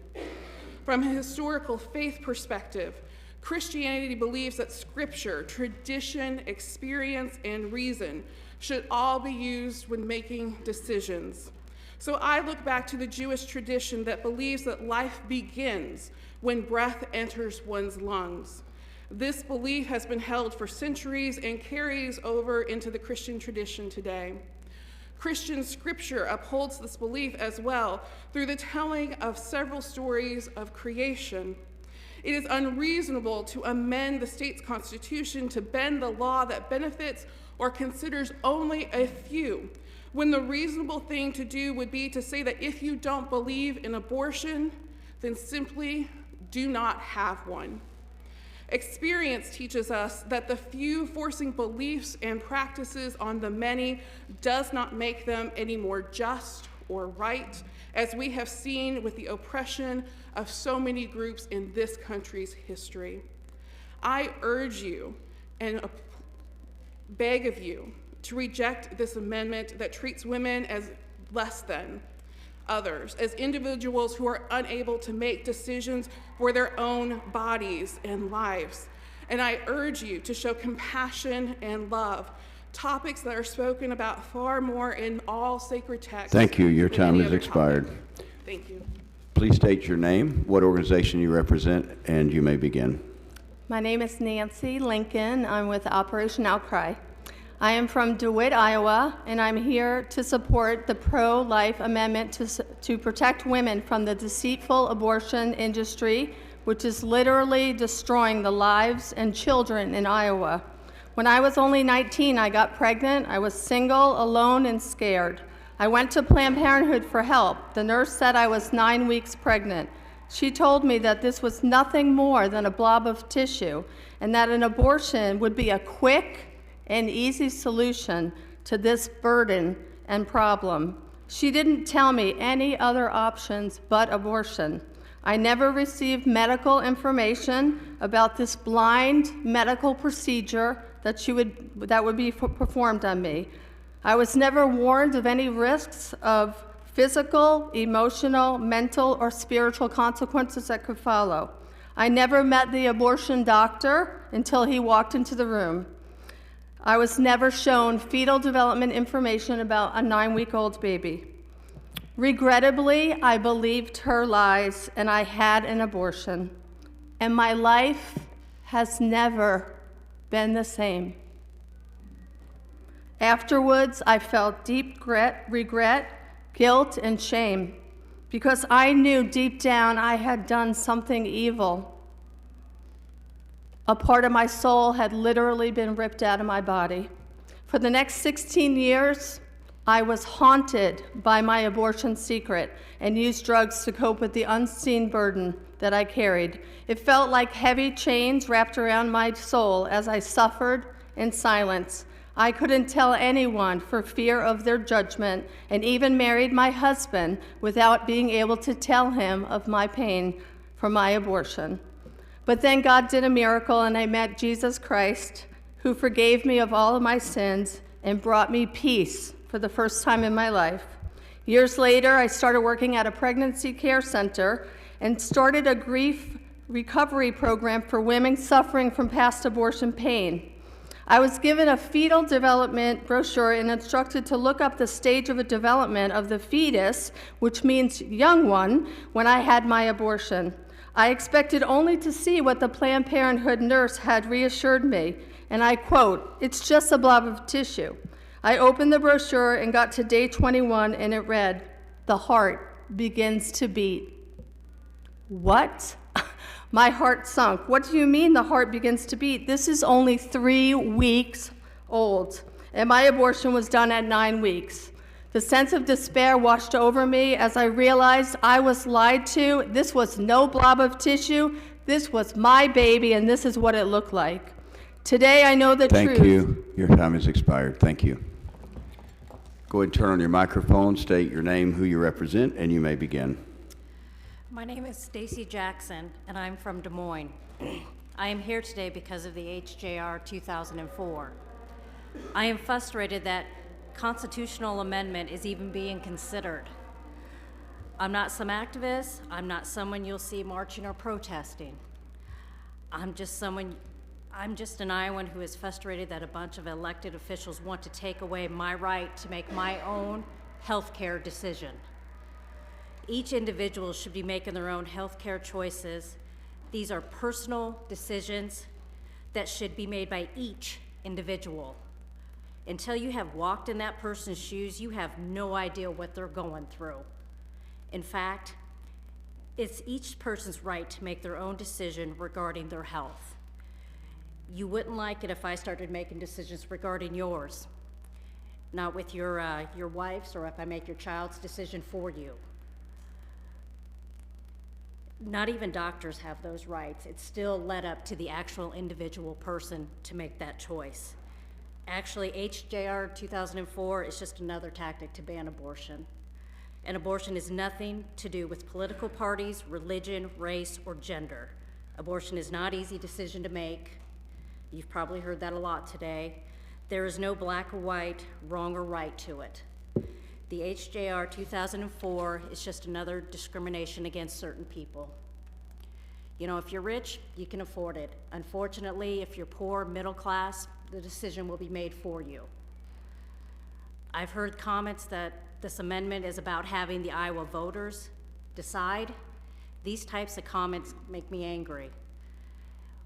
From a historical faith perspective, Christianity believes that scripture, tradition, experience, and reason should all be used when making decisions. So I look back to the Jewish tradition that believes that life begins when breath enters one's lungs. This belief has been held for centuries and carries over into the Christian tradition today. Christian scripture upholds this belief as well through the telling of several stories of creation. It is unreasonable to amend the state's constitution to bend the law that benefits or considers only a few, when the reasonable thing to do would be to say that if you don't believe in abortion, then simply do not have one. Experience teaches us that the few forcing beliefs and practices on the many does not make them any more just or right, as we have seen with the oppression of so many groups in this country's history. I urge you and beg of you to reject this amendment that treats women as less than others, as individuals who are unable to make decisions for their own bodies and lives. And I urge you to show compassion and love, topics that are spoken about far more in all sacred texts. Thank you. Your time has expired. Thank you. Please state your name, what organization you represent, and you may begin. My name is Nancy Lincoln. I'm with Operation Outcry. I am from DeWitt, Iowa, and I'm here to support the pro-life amendment to protect women from the deceitful abortion industry, which is literally destroying the lives and children in Iowa. When I was only 19, I got pregnant. I was single, alone, and scared. I went to Planned Parenthood for help. The nurse said I was 9 weeks pregnant. She told me that this was nothing more than a blob of tissue, and that an abortion would be a quick and easy solution to this burden and problem. She didn't tell me any other options but abortion. I never received medical information about this blind medical procedure that would be performed on me. I was never warned of any risks of physical, emotional, mental, or spiritual consequences that could follow. I never met the abortion doctor until he walked into the room. I was never shown fetal development information about a 9-week-old baby. Regrettably, I believed her lies and I had an abortion. And my life has never been the same. Afterwards, I felt deep regret, guilt, and shame because I knew deep down I had done something evil. A part of my soul had literally been ripped out of my body. For the next 16 years, I was haunted by my abortion secret and used drugs to cope with the unseen burden that I carried. It felt like heavy chains wrapped around my soul as I suffered in silence. I couldn't tell anyone for fear of their judgment, and even married my husband without being able to tell him of my pain from my abortion. But then God did a miracle, and I met Jesus Christ, who forgave me of all of my sins and brought me peace for the first time in my life. Years later, I started working at a pregnancy care center and started a grief recovery program for women suffering from past abortion pain. I was given a fetal development brochure and instructed to look up the stage of a development of the fetus, which means young one, when I had my abortion. I expected only to see what the Planned Parenthood nurse had reassured me, and I quote, "It's just a blob of tissue." I opened the brochure and got to day 21, and it read, "The heart begins to beat." What? My heart sunk. What do you mean the heart begins to beat? This is only 3 weeks old, and my abortion was done at 9 weeks. The sense of despair washed over me as I realized I was lied to. This was no blob of tissue. This was my baby, and this is what it looked like. Today I know the truth. Thank you. Your time has expired. Thank you. Go ahead and turn on your microphone, state your name, who you represent, and you may begin. My name is Stacy Jackson, and I'm from Des Moines. I am here today because of the HJR 2004. I am frustrated that constitutional amendment is even being considered. I'm not some activist. I'm not someone you'll see marching or protesting. I'm just an Iowan who is frustrated that a bunch of elected officials want to take away my right to make my own health care decision. Each individual should be making their own health care choices. These are personal decisions that should be made by each individual. Until you have walked in that person's shoes, you have no idea what they're going through. In fact, it's each person's right to make their own decision regarding their health. You wouldn't like it if I started making decisions regarding yours, not with your wife's, or if I make your child's decision for you. Not even doctors have those rights. It's still led up to the actual individual person to make that choice. Actually, HJR 2004 is just another tactic to ban abortion. And abortion is nothing to do with political parties, religion, race, or gender. Abortion is not an easy decision to make. You've probably heard that a lot today. There is no black or white, wrong or right to it. The HJR 2004 is just another discrimination against certain people. You know, if you're rich, you can afford it. Unfortunately, if you're poor, middle class, the decision will be made for you. I've heard comments that this amendment is about having the Iowa voters decide. These types of comments make me angry.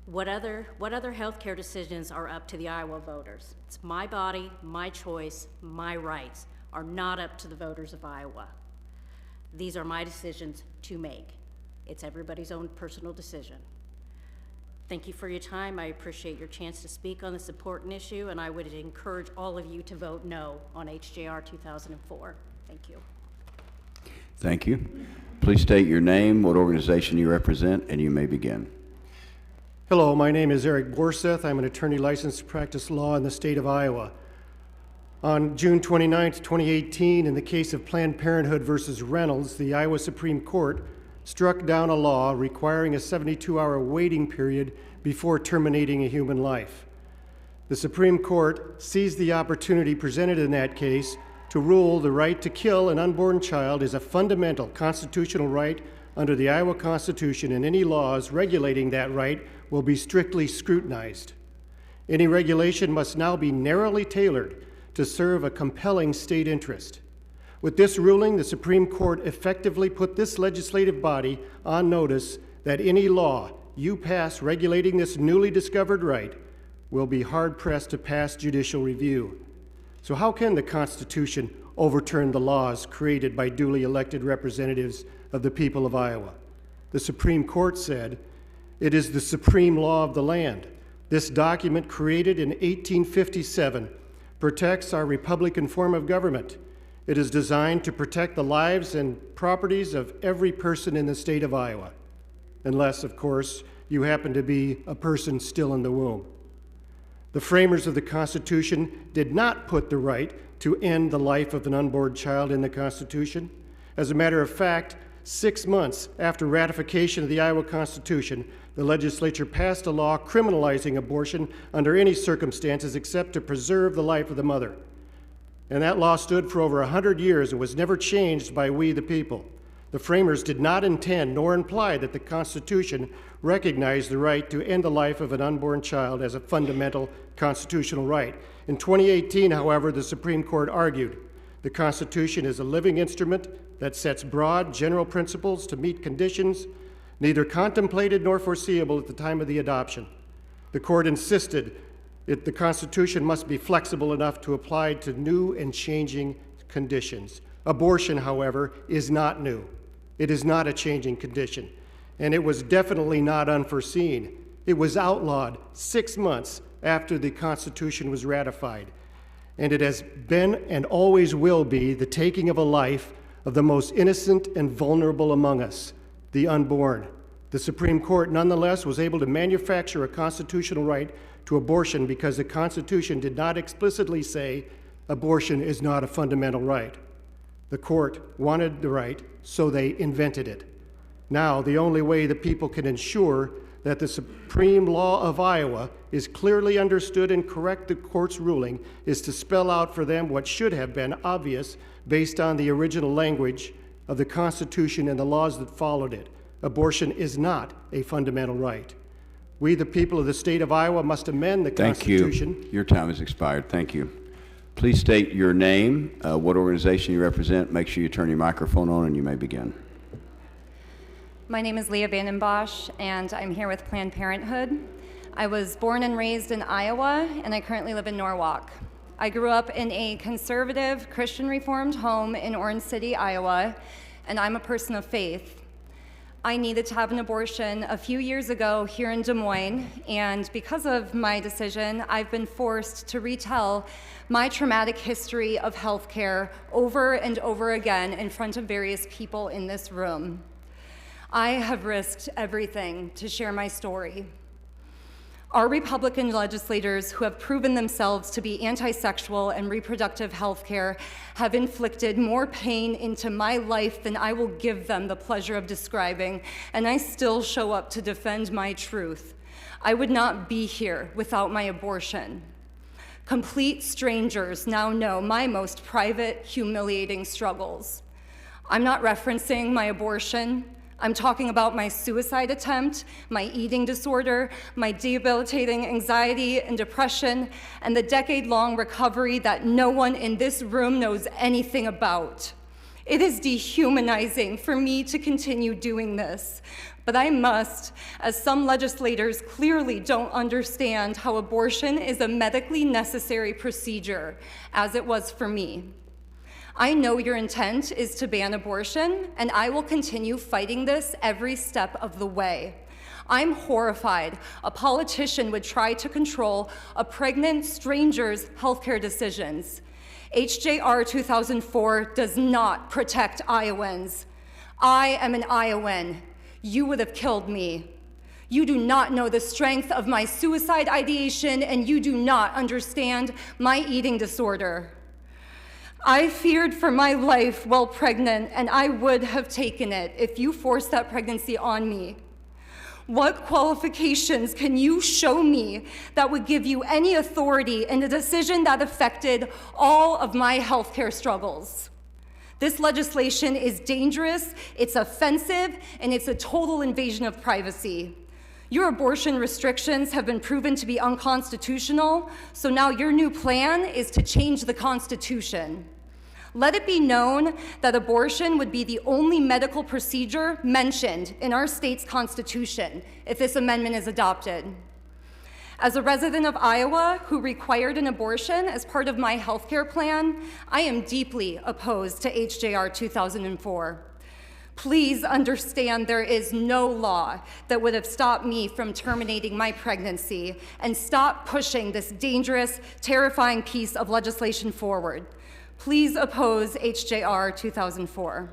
What other healthcare decisions are up to the Iowa voters? It's my body, my choice, my rights are not up to the voters of Iowa. These are my decisions to make. It's everybody's own personal decision. Thank you for your time. I appreciate your chance to speak on this important issue, and I would encourage all of you to vote no on HJR 2004. Thank you. Thank you. Please state your name, what organization you represent, and you may begin. Hello, my name is Eric Borseth. I'm an attorney licensed to practice law in the state of Iowa. On June 29, 2018, in the case of Planned Parenthood versus Reynolds, the Iowa Supreme Court struck down a law requiring a 72-hour waiting period before terminating a human life. The Supreme Court seized the opportunity presented in that case to rule the right to kill an unborn child is a fundamental constitutional right under the Iowa Constitution, and any laws regulating that right will be strictly scrutinized. Any regulation must now be narrowly tailored to serve a compelling state interest. With this ruling, the Supreme Court effectively put this legislative body on notice that any law you pass regulating this newly discovered right will be hard-pressed to pass judicial review. So how can the Constitution overturn the laws created by duly elected representatives of the people of Iowa? The Supreme Court said, "It is the supreme law of the land. This document, created in 1857, protects our Republican form of government. It is designed to protect the lives and properties of every person in the state of Iowa, unless, of course, you happen to be a person still in the womb." The framers of the Constitution did not put the right to end the life of an unborn child in the Constitution. As a matter of fact, 6 months after ratification of the Iowa Constitution, the legislature passed a law criminalizing abortion under any circumstances except to preserve the life of the mother. And that law stood for over 100 years and was never changed by we the people. The framers did not intend nor imply that the Constitution recognized the right to end the life of an unborn child as a fundamental constitutional right. In 2018, however, the Supreme Court argued the Constitution is a living instrument that sets broad, general principles to meet conditions neither contemplated nor foreseeable at the time of the adoption. The court insisted that the Constitution must be flexible enough to apply to new and changing conditions. Abortion, however, is not new. It is not a changing condition, and it was definitely not unforeseen. It was outlawed 6 months after the Constitution was ratified, and it has been and always will be the taking of a life of the most innocent and vulnerable among us, the unborn. The Supreme Court, nonetheless, was able to manufacture a constitutional right to abortion because the Constitution did not explicitly say abortion is not a fundamental right. The court wanted the right, so they invented it. Now, the only way the people can ensure that the supreme law of Iowa is clearly understood and correct the court's ruling is to spell out for them what should have been obvious based on the original language of the Constitution and the laws that followed it. Abortion is not a fundamental right. We, the people of the state of Iowa, must amend the Constitution. Thank you. Your time has expired. Thank you. Please state your name, what organization you represent. Make sure you turn your microphone on and you may begin. My name is Leah Vandenbosch, and I'm here with Planned Parenthood. I was born and raised in Iowa, and I currently live in Norwalk. I grew up in a conservative, Christian Reformed home in Orange City, Iowa, and I'm a person of faith. I needed to have an abortion a few years ago here in Des Moines, and because of my decision, I've been forced to retell my traumatic history of healthcare over and over again in front of various people in this room. I have risked everything to share my story. Our Republican legislators who have proven themselves to be anti-sexual and reproductive health care have inflicted more pain into my life than I will give them the pleasure of describing, and I still show up to defend my truth. I would not be here without my abortion. Complete strangers now know my most private, humiliating struggles. I'm not referencing my abortion. I'm talking about my suicide attempt, my eating disorder, my debilitating anxiety and depression, and the decade-long recovery that no one in this room knows anything about. It is dehumanizing for me to continue doing this, but I must, as some legislators clearly don't understand how abortion is a medically necessary procedure, as it was for me. I know your intent is to ban abortion, and I will continue fighting this every step of the way. I'm horrified a politician would try to control a pregnant stranger's healthcare decisions. HJR 2004 does not protect Iowans. I am an Iowan. You would have killed me. You do not know the strength of my suicide ideation, and you do not understand my eating disorder. I feared for my life while pregnant, and I would have taken it if you forced that pregnancy on me. What qualifications can you show me that would give you any authority in a decision that affected all of my healthcare struggles? This legislation is dangerous, it's offensive, and it's a total invasion of privacy. Your abortion restrictions have been proven to be unconstitutional, so now your new plan is to change the Constitution. Let it be known that abortion would be the only medical procedure mentioned in our state's Constitution if this amendment is adopted. As a resident of Iowa who required an abortion as part of my healthcare plan, I am deeply opposed to HJR 2004. Please understand there is no law that would have stopped me from terminating my pregnancy, and stop pushing this dangerous, terrifying piece of legislation forward. Please oppose HJR 2004.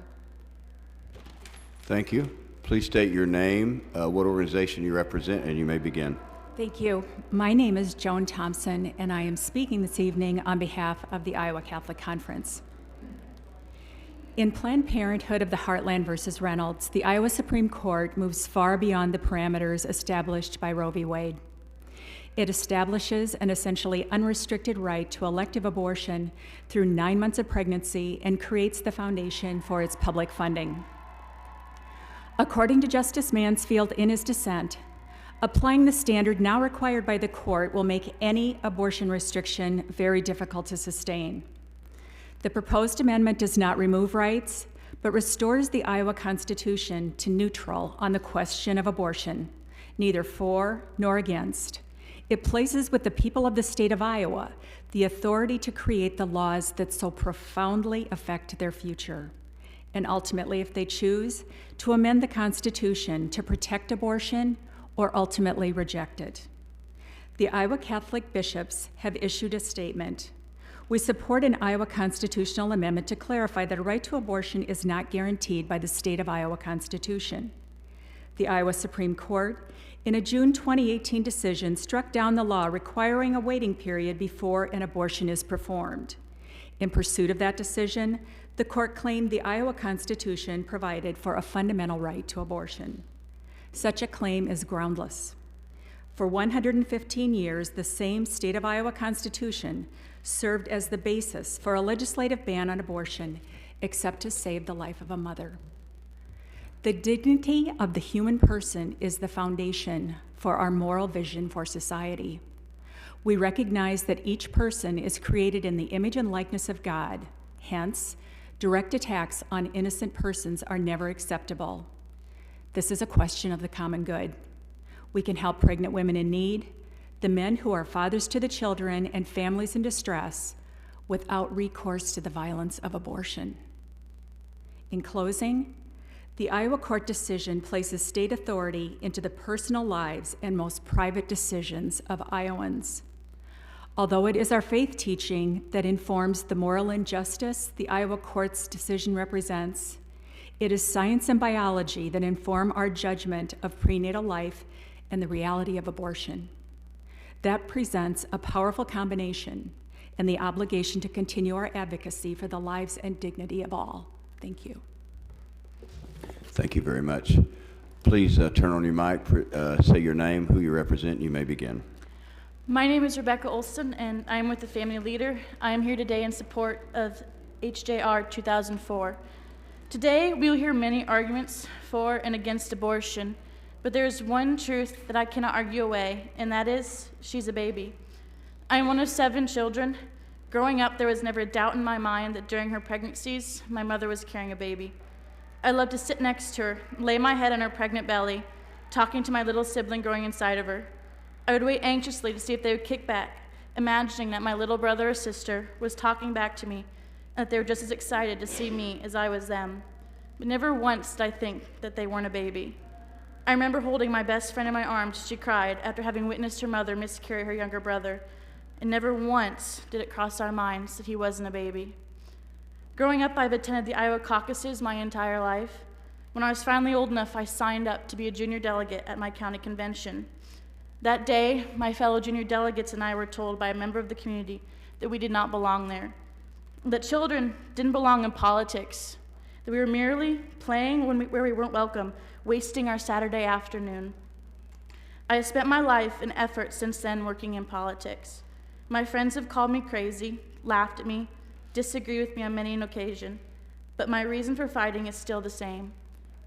Thank you. Please state your name, what organization you represent, and you may begin. Thank you. My name is Joan Thompson, and I am speaking this evening on behalf of the Iowa Catholic Conference. In Planned Parenthood of the Heartland versus Reynolds, the Iowa Supreme Court moves far beyond the parameters established by Roe v. Wade. It establishes an essentially unrestricted right to elective abortion through 9 months of pregnancy and creates the foundation for its public funding. According to Justice Mansfield in his dissent, applying the standard now required by the court will make any abortion restriction very difficult to sustain. The proposed amendment does not remove rights, but restores the Iowa Constitution to neutral on the question of abortion, neither for nor against. It places with the people of the state of Iowa the authority to create the laws that so profoundly affect their future, and ultimately, if they choose, to amend the Constitution to protect abortion or ultimately reject it. The Iowa Catholic bishops have issued a statement. We support an Iowa constitutional amendment to clarify that a right to abortion is not guaranteed by the state of Iowa Constitution. The Iowa Supreme Court, in a June 2018 decision, struck down the law requiring a waiting period before an abortion is performed. In pursuit of that decision, the court claimed the Iowa Constitution provided for a fundamental right to abortion. Such a claim is groundless. For 115 years, the same state of Iowa Constitution served as the basis for a legislative ban on abortion, except to save the life of a mother. The dignity of the human person is the foundation for our moral vision for society. We recognize that each person is created in the image and likeness of God. Hence, direct attacks on innocent persons are never acceptable. This is a question of the common good. We can help pregnant women in need, the men who are fathers to the children, and families in distress without recourse to the violence of abortion. In closing, the Iowa court decision places state authority into the personal lives and most private decisions of Iowans. Although it is our faith teaching that informs the moral injustice the Iowa court's decision represents, it is science and biology that inform our judgment of prenatal life and the reality of abortion. That presents a powerful combination and the obligation to continue our advocacy for the lives and dignity of all. Thank you. Thank you very much. Please turn on your mic, say your name, who you represent, and you may begin. My name is Rebecca Olson, and I am with the Family Leader. I am here today in support of HJR 2004. Today, we will hear many arguments for and against abortion, but there is one truth that I cannot argue away, and that is, she's a baby. I am one of 7 children. Growing up, there was never a doubt in my mind that during her pregnancies, my mother was carrying a baby. I loved to sit next to her, lay my head on her pregnant belly, talking to my little sibling growing inside of her. I would wait anxiously to see if they would kick back, imagining that my little brother or sister was talking back to me, and that they were just as excited to see me as I was them. But never once did I think that they weren't a baby. I remember holding my best friend in my arms as she cried after having witnessed her mother miscarry her younger brother, and never once did it cross our minds that he wasn't a baby. Growing up, I've attended the Iowa caucuses my entire life. When I was finally old enough, I signed up to be a junior delegate at my county convention. That day, my fellow junior delegates and I were told by a member of the community that we did not belong there, that children didn't belong in politics, that we were merely playing where we weren't welcome, wasting our Saturday afternoon. I have spent my life and effort since then working in politics. My friends have called me crazy, laughed at me, disagree with me on many an occasion, but my reason for fighting is still the same.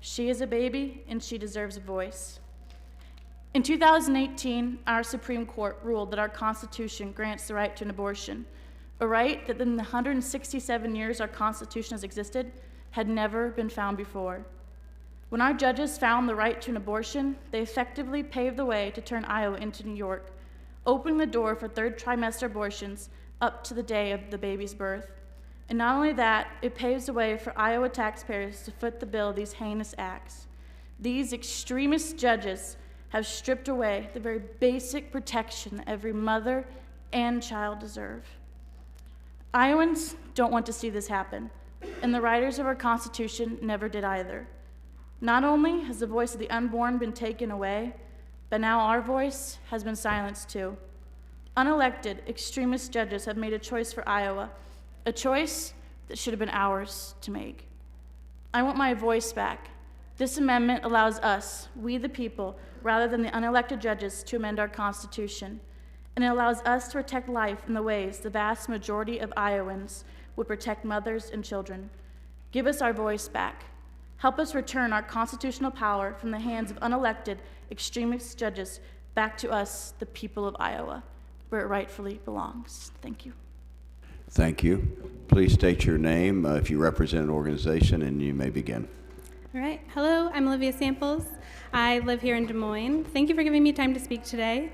She is a baby, and she deserves a voice. In 2018, our Supreme Court ruled that our Constitution grants the right to an abortion, a right that in the 167 years our Constitution has existed had never been found before. When our judges found the right to an abortion, they effectively paved the way to turn Iowa into New York, opening the door for third trimester abortions up to the day of the baby's birth. And not only that, it paves the way for Iowa taxpayers to foot the bill of these heinous acts. These extremist judges have stripped away the very basic protection that every mother and child deserve. Iowans don't want to see this happen, and the writers of our Constitution never did either. Not only has the voice of the unborn been taken away, but now our voice has been silenced too. Unelected extremist judges have made a choice for Iowa, a choice that should have been ours to make. I want my voice back. This amendment allows us, we the people, rather than the unelected judges, to amend our Constitution. and it allows us to protect life in the ways the vast majority of Iowans would protect mothers and children. Give us our voice back. Help us return our constitutional power from the hands of unelected extremist judges back to us, the people of Iowa, where it rightfully belongs. Thank you. Thank you. Please state your name if you represent an organization, and you may begin. All right. Hello, I'm Olivia Samples. I live here in Des Moines. Thank you for giving me time to speak today.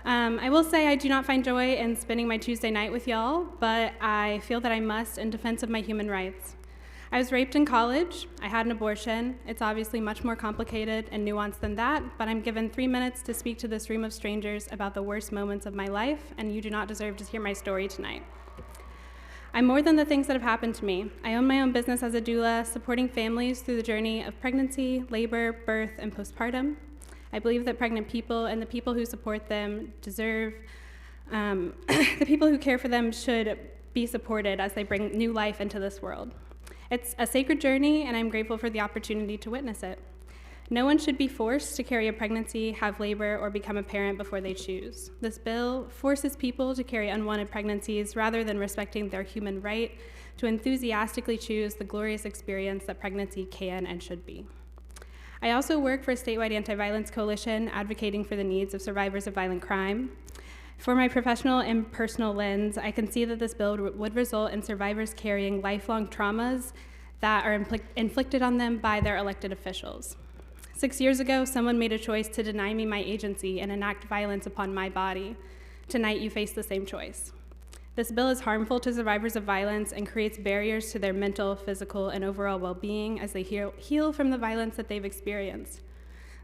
I will say I do not find joy in spending my Tuesday night with y'all, but I feel that I must in defense of my human rights. I was raped in college. I had an abortion. It's obviously much more complicated and nuanced than that, but I'm given 3 minutes to speak to this room of strangers about the worst moments of my life, and you do not deserve to hear my story tonight. I'm more than the things that have happened to me. I own my own business as a doula, supporting families through the journey of pregnancy, labor, birth, and postpartum. I believe that pregnant people and the people who support them deserve, the people who care for them should be supported as they bring new life into this world. It's a sacred journey, and I'm grateful for the opportunity to witness it. No one should be forced to carry a pregnancy, have labor, or become a parent before they choose. This bill forces people to carry unwanted pregnancies rather than respecting their human right to enthusiastically choose the glorious experience that pregnancy can and should be. I also work for a statewide anti-violence coalition advocating for the needs of survivors of violent crime. For my professional and personal lens, I can see that this bill would result in survivors carrying lifelong traumas that are inflicted on them by their elected officials. 6 years ago, someone made a choice to deny me my agency and enact violence upon my body. Tonight, you face the same choice. This bill is harmful to survivors of violence and creates barriers to their mental, physical, and overall well-being as they heal from the violence that they've experienced.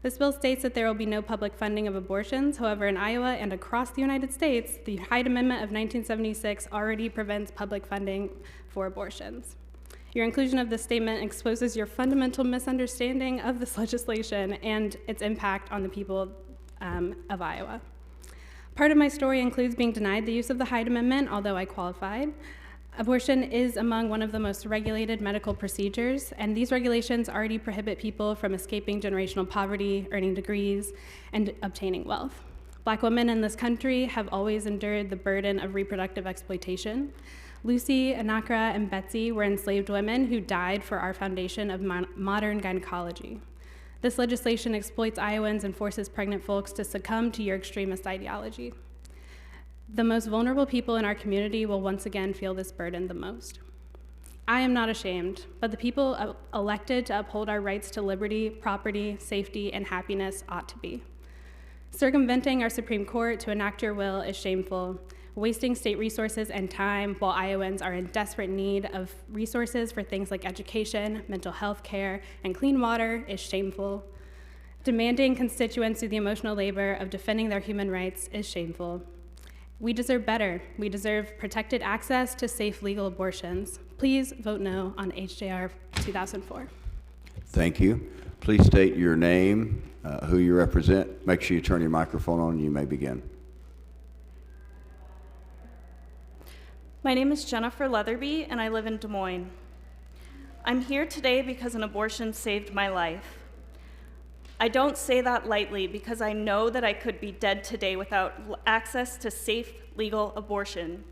This bill states that there will be no public funding of abortions. However, in Iowa and across the United States, the Hyde Amendment of 1976 already prevents public funding for abortions. Your inclusion of this statement exposes your fundamental misunderstanding of this legislation and its impact on the people of Iowa. Part of my story includes being denied the use of the Hyde Amendment, although I qualified. Abortion is among one of the most regulated medical procedures, and these regulations already prohibit people from escaping generational poverty, earning degrees, and obtaining wealth. Black women in this country have always endured the burden of reproductive exploitation. Lucy, Anakra, and Betsy were enslaved women who died for our foundation of modern gynecology. This legislation exploits Iowans and forces pregnant folks to succumb to your extremist ideology. The most vulnerable people in our community will once again feel this burden the most. I am not ashamed, but the people elected to uphold our rights to liberty, property, safety, and happiness ought to be. Circumventing our Supreme Court to enact your will is shameful. Wasting state resources and time while Iowans are in desperate need of resources for things like education, mental health care, and clean water is shameful. Demanding constituents do the emotional labor of defending their human rights is shameful. We deserve better. We deserve protected access to safe legal abortions. Please vote no on HJR 2004. Thank you. Please state your name, who you represent. Make sure you turn your microphone on and you may begin. My name is Jennifer Leatherby, and I live in Des Moines. I'm here today because an abortion saved my life. I don't say that lightly because I know that I could be dead today without access to safe legal abortion.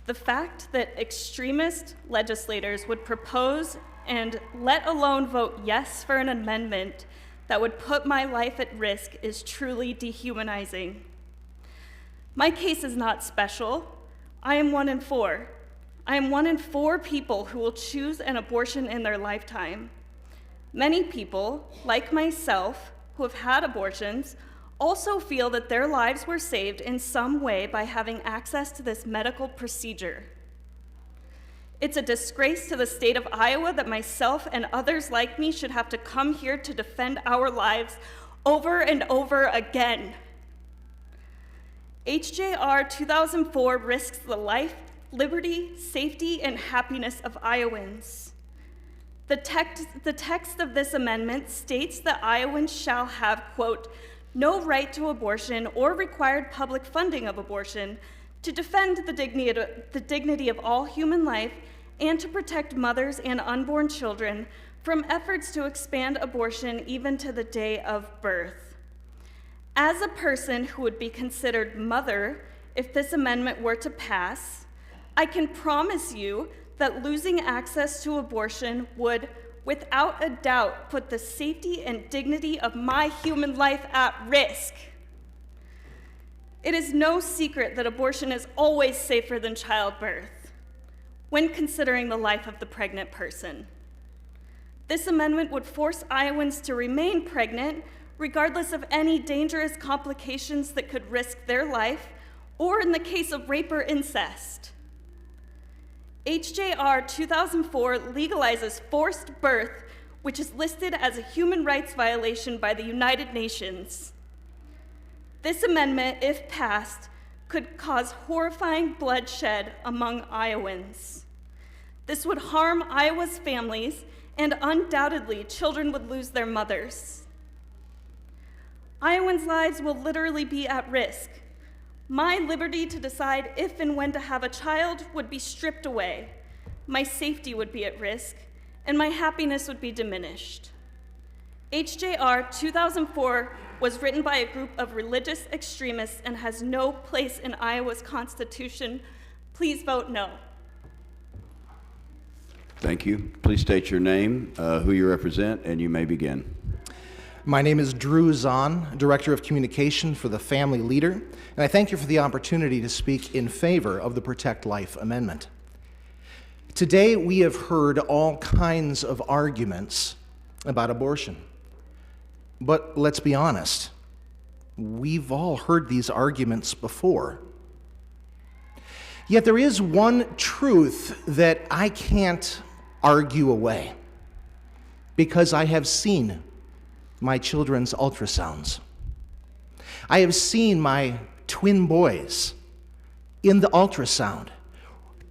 The fact that extremist legislators would propose and let alone vote yes for an amendment that would put my life at risk is truly dehumanizing. My case is not special. I am 1 in 4. I am 1 in 4 people who will choose an abortion in their lifetime. Many people, like myself, who have had abortions, also feel that their lives were saved in some way by having access to this medical procedure. It's a disgrace to the state of Iowa that myself and others like me should have to come here to defend our lives over and over again. HJR 2004 risks the life, liberty, safety, and happiness of Iowans. The text of this amendment states that Iowans shall have, quote, no right to abortion or required public funding of abortion, to defend the dignity of all human life, and to protect mothers and unborn children from efforts to expand abortion even to the day of birth. As a person who would be considered mother if this amendment were to pass, I can promise you that losing access to abortion would, without a doubt, put the safety and dignity of my human life at risk. It is no secret that abortion is always safer than childbirth when considering the life of the pregnant person. This amendment would force Iowans to remain pregnant regardless of any dangerous complications that could risk their life, or in the case of rape or incest. HJR 2004 legalizes forced birth, which is listed as a human rights violation by the United Nations. This amendment, if passed, could cause horrifying bloodshed among Iowans. This would harm Iowa's families, and undoubtedly, children would lose their mothers. Iowans' lives will literally be at risk. My liberty to decide if and when to have a child would be stripped away. My safety would be at risk, and my happiness would be diminished. HJR 2004 was written by a group of religious extremists and has no place in Iowa's Constitution. Please vote no. Thank you. Please state your name, who you represent, and you may begin. My name is Drew Zahn, Director of Communication for the Family Leader, and I thank you for the opportunity to speak in favor of the Protect Life Amendment. Today, we have heard all kinds of arguments about abortion. But let's be honest, we've all heard these arguments before. Yet there is one truth that I can't argue away, because I have seen my children's ultrasounds. I have seen my twin boys in the ultrasound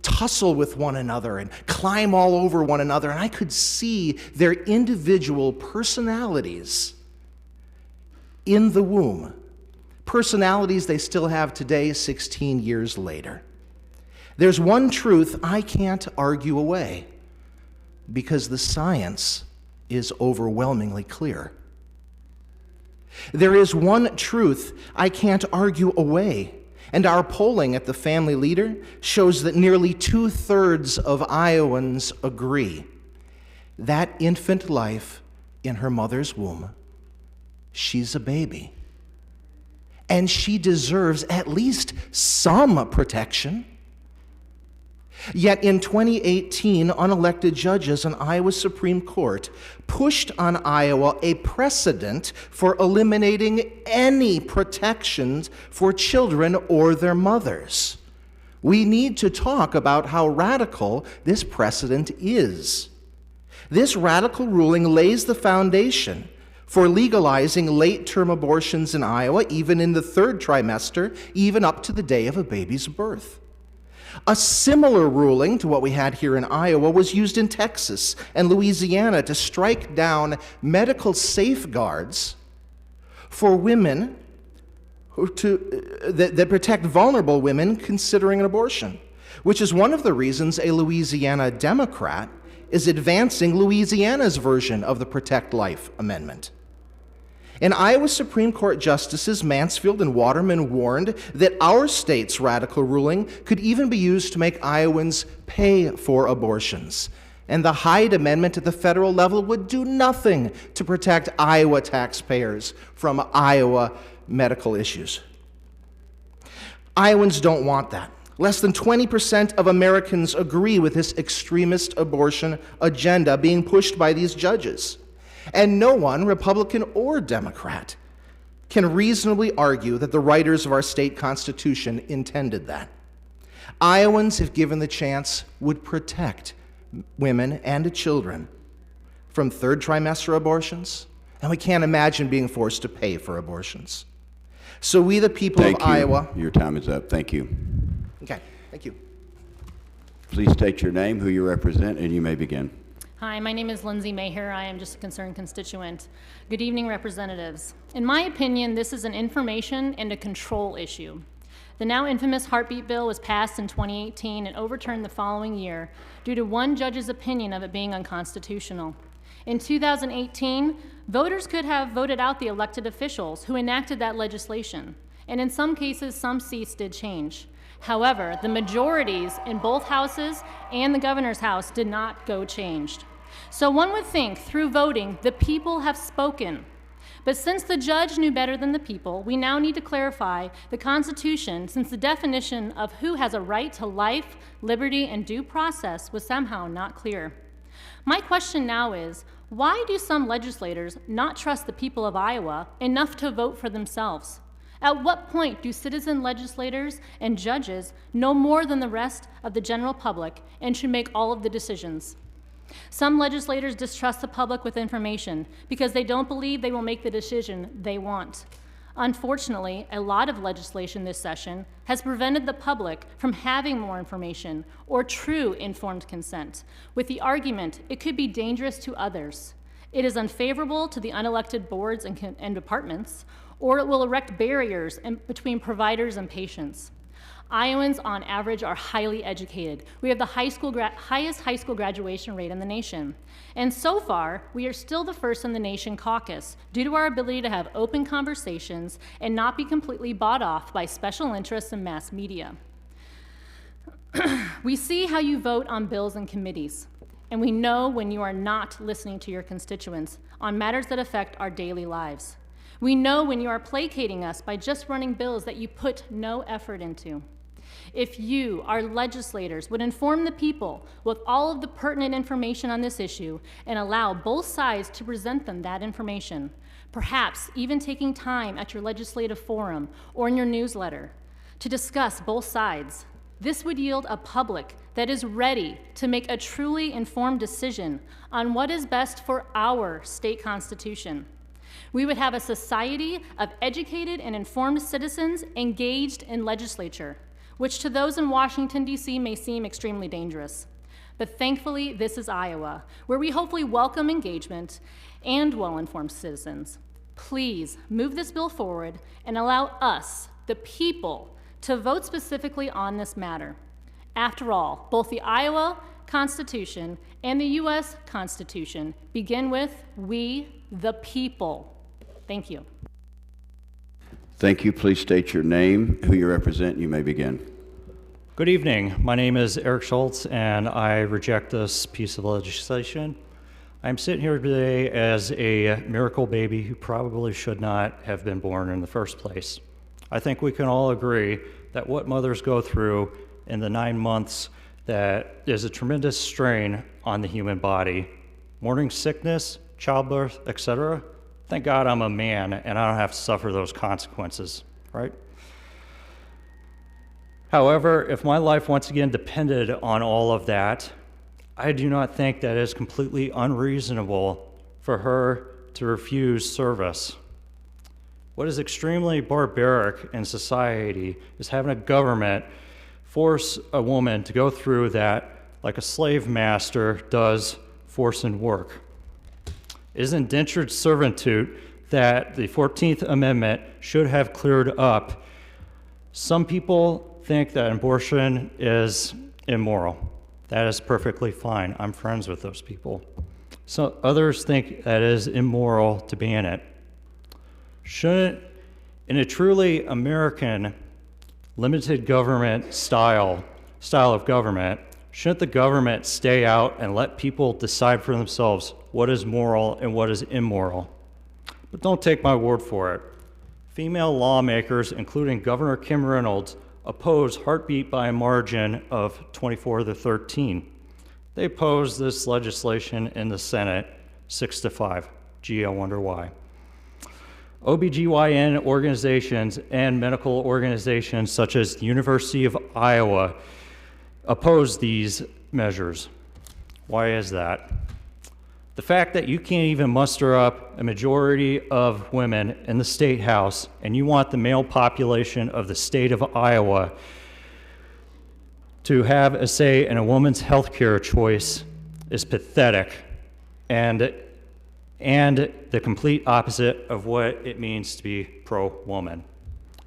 tussle with one another and climb all over one another, and I could see their individual personalities in the womb, personalities they still have today, 16 years later. There's one truth I can't argue away, because the science is overwhelmingly clear. There is one truth I can't argue away, and our polling at the Family Leader shows that nearly 2/3 of Iowans agree. That infant life in her mother's womb, she's a baby, and she deserves at least some protection. Yet in 2018, unelected judges on Iowa's Supreme Court pushed on Iowa a precedent for eliminating any protections for children or their mothers. We need to talk about how radical this precedent is. This radical ruling lays the foundation for legalizing late-term abortions in Iowa, even in the third trimester, even up to the day of a baby's birth. A similar ruling to what we had here in Iowa was used in Texas and Louisiana to strike down medical safeguards for women that protect vulnerable women considering an abortion, which is one of the reasons a Louisiana Democrat is advancing Louisiana's version of the Protect Life Amendment. And Iowa Supreme Court Justices Mansfield and Waterman warned that our state's radical ruling could even be used to make Iowans pay for abortions. And the Hyde Amendment at the federal level would do nothing to protect Iowa taxpayers from Iowa medical issues. Iowans don't want that. Less than 20% of Americans agree with this extremist abortion agenda being pushed by these judges. And no one, Republican or Democrat, can reasonably argue that the writers of our state constitution intended that. Iowans, if given the chance, would protect women and children from third trimester abortions, and we can't imagine being forced to pay for abortions. So we, the people of Iowa... Your time is up. Thank you. Okay, thank you. Please state your name, who you represent, and you may begin. Hi, my name is Lindsay Maher. I am just a concerned constituent. Good evening, representatives. In my opinion, this is an information and a control issue. The now infamous heartbeat bill was passed in 2018 and overturned the following year due to one judge's opinion of it being unconstitutional. In 2018, voters could have voted out the elected officials who enacted that legislation, and in some cases, some seats did change. However, the majorities in both houses and the governor's house did not go changed. So one would think through voting, the people have spoken. But since the judge knew better than the people, we now need to clarify the Constitution, since the definition of who has a right to life, liberty, and due process was somehow not clear. My question now is, why do some legislators not trust the people of Iowa enough to vote for themselves? At what point do citizen legislators and judges know more than the rest of the general public and should make all of the decisions? Some legislators distrust the public with information because they don't believe they will make the decision they want. Unfortunately, a lot of legislation this session has prevented the public from having more information or true informed consent, with the argument it could be dangerous to others. It is unfavorable to the unelected boards and departments, or it will erect barriers between providers and patients. Iowans, on average, are highly educated. We have the highest high school graduation rate in the nation. And so far, we are still the first in the nation caucus due to our ability to have open conversations and not be completely bought off by special interests and mass media. We see how you vote on bills and committees, and we know when you are not listening to your constituents on matters that affect our daily lives. We know when you are placating us by just running bills that you put no effort into. If you, our legislators, would inform the people with all of the pertinent information on this issue and allow both sides to present them that information, perhaps even taking time at your legislative forum or in your newsletter to discuss both sides, this would yield a public that is ready to make a truly informed decision on what is best for our state constitution. We would have a society of educated and informed citizens engaged in legislature, which to those in Washington, D.C. may seem extremely dangerous. But thankfully, this is Iowa, where we hopefully welcome engagement and well-informed citizens. Please move this bill forward and allow us, the people, to vote specifically on this matter. After all, both the Iowa Constitution and the U.S. Constitution begin with we, the people. Thank you. Thank you. Please state your name, who you represent, and you may begin. Good evening. My name is Eric Schultz, and I reject this piece of legislation. I'm sitting here today as a miracle baby who probably should not have been born in the first place. I think we can all agree that what mothers go through in the 9 months that is a tremendous strain on the human body. Morning sickness, childbirth, etc. Thank God I'm a man and I don't have to suffer those consequences, right? However, if my life once again depended on all of that, I do not think that it is completely unreasonable for her to refuse service. What is extremely barbaric in society is having a government force a woman to go through that like a slave master does forcing work. It is indentured servitude that the 14th Amendment should have cleared up. Some people think that abortion is immoral. That is perfectly fine. I'm friends with those people. So others think that it is immoral to ban it. Shouldn't, in a truly American limited government style of government, shouldn't the government stay out and let people decide for themselves what is moral and what is immoral? But don't take my word for it. Female lawmakers, including Governor Kim Reynolds, oppose heartbeat by a margin of 24-13. They opposed this legislation in the Senate 6-5. Gee, I wonder why. OBGYN organizations and medical organizations such as the University of Iowa oppose these measures. Why is that? The fact that you can't even muster up a majority of women in the state house and you want the male population of the state of Iowa to have a say in a woman's health care choice is pathetic and the complete opposite of what it means to be pro-woman.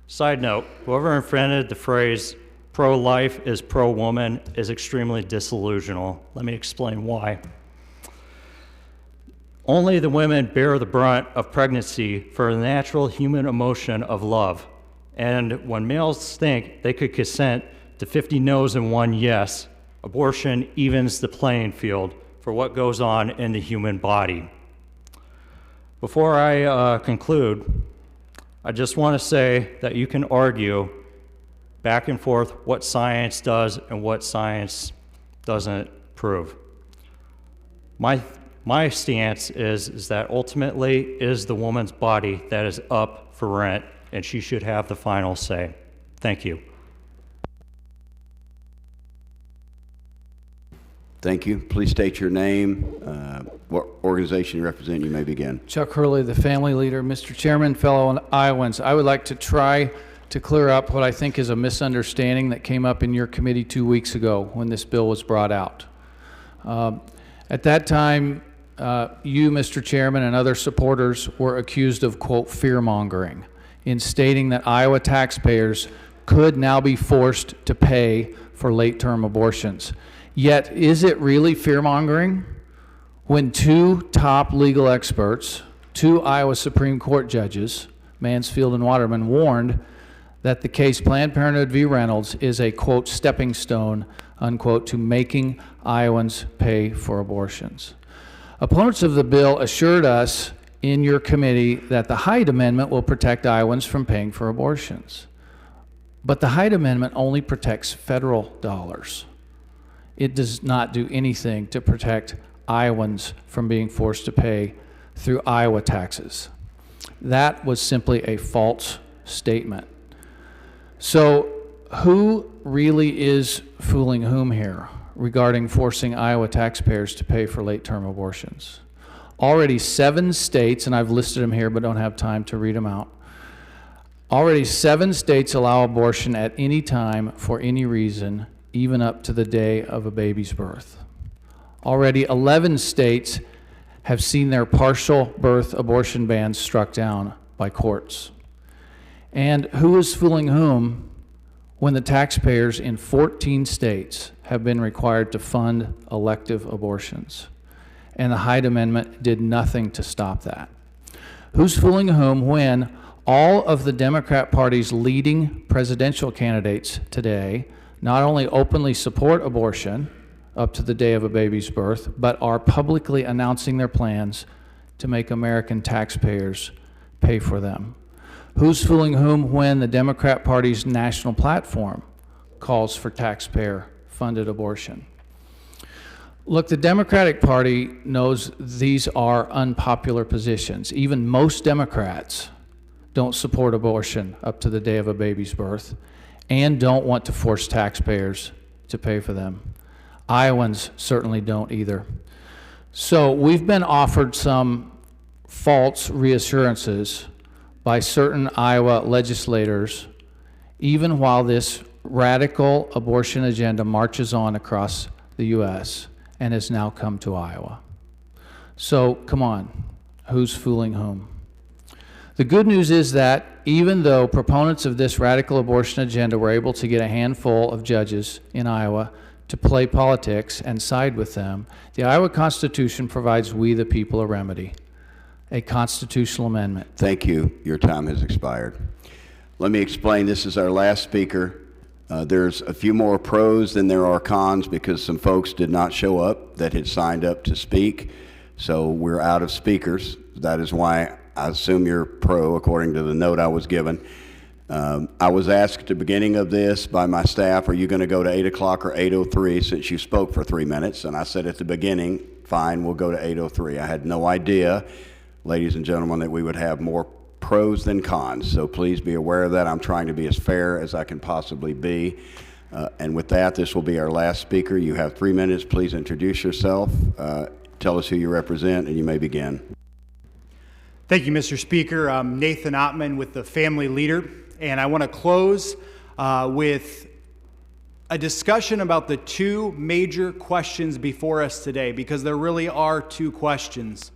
Side note, whoever invented the phrase pro-life is pro-woman is extremely disillusional. Let me explain why. Only the women bear the brunt of pregnancy for the natural human emotion of love. And when males think they could consent to 50 no's and 1 yes, abortion evens the playing field for what goes on in the human body. Before I conclude, I just want to say that you can argue back and forth what science does and what science doesn't prove. My stance is that ultimately it is the woman's body that is up for rent, and she should have the final say. Thank you. Thank you. Please state your name, what organization you represent. You may begin. Chuck Hurley, the family leader. Mr. Chairman, fellow Iowans, I would like to try to clear up what I think is a misunderstanding that came up in your committee 2 weeks ago when this bill was brought out. At that time, you, Mr. Chairman, and other supporters were accused of, quote, fear-mongering in stating that Iowa taxpayers could now be forced to pay for late-term abortions. Yet, is it really fear-mongering when 2 top legal experts, 2 Iowa Supreme Court judges, Mansfield and Waterman, warned that the case Planned Parenthood v. Reynolds is a, quote, stepping stone, unquote, to making Iowans pay for abortions? Opponents of the bill assured us in your committee that the Hyde Amendment will protect Iowans from paying for abortions. But the Hyde Amendment only protects federal dollars. It does not do anything to protect Iowans from being forced to pay through Iowa taxes. That was simply a false statement. So who really is fooling whom here regarding forcing Iowa taxpayers to pay for late-term abortions? Already 7 states, and I've listed them here but don't have time to read them out, already 7 states allow abortion at any time for any reason, even up to the day of a baby's birth. Already 11 states have seen their partial birth abortion bans struck down by courts. And who is fooling whom when the taxpayers in 14 states have been required to fund elective abortions? And the Hyde Amendment did nothing to stop that. Who's fooling whom when all of the Democrat Party's leading presidential candidates today not only openly support abortion up to the day of a baby's birth, but are publicly announcing their plans to make American taxpayers pay for them? Who's fooling whom when the Democrat Party's national platform calls for taxpayer-funded abortion? Look, the Democratic Party knows these are unpopular positions. Even most Democrats don't support abortion up to the day of a baby's birth and don't want to force taxpayers to pay for them. Iowans certainly don't either. So we've been offered some false reassurances by certain Iowa legislators, even while this radical abortion agenda marches on across the U.S. and has now come to Iowa. So come on, who's fooling whom? The good news is that even though proponents of this radical abortion agenda were able to get a handful of judges in Iowa to play politics and side with them, the Iowa Constitution provides we the people a remedy, a constitutional amendment. Thank you. Your time has expired. Let me explain. This is our last speaker. There's a few more pros than there are cons because some folks did not show up that had signed up to speak. So we're out of speakers. That is why I assume you're pro, according to the note I was given. I was asked at the beginning of this by my staff, are you going to go to 8 o'clock or 8:03 since you spoke for 3 minutes? And I said at the beginning, fine, we'll go to 8:03. I had no idea, ladies and gentlemen, that we would have more pros than cons. So please be aware of that. I'm trying to be as fair as I can possibly be. And with that, this will be our last speaker. You have 3 minutes. Please introduce yourself. Tell us who you represent, and you may begin. Thank you, Mr. Speaker. I'm Nathan Ottman with the Family Leader, and I want to close with a discussion about the 2 major questions before us today, because there really are 2 questions.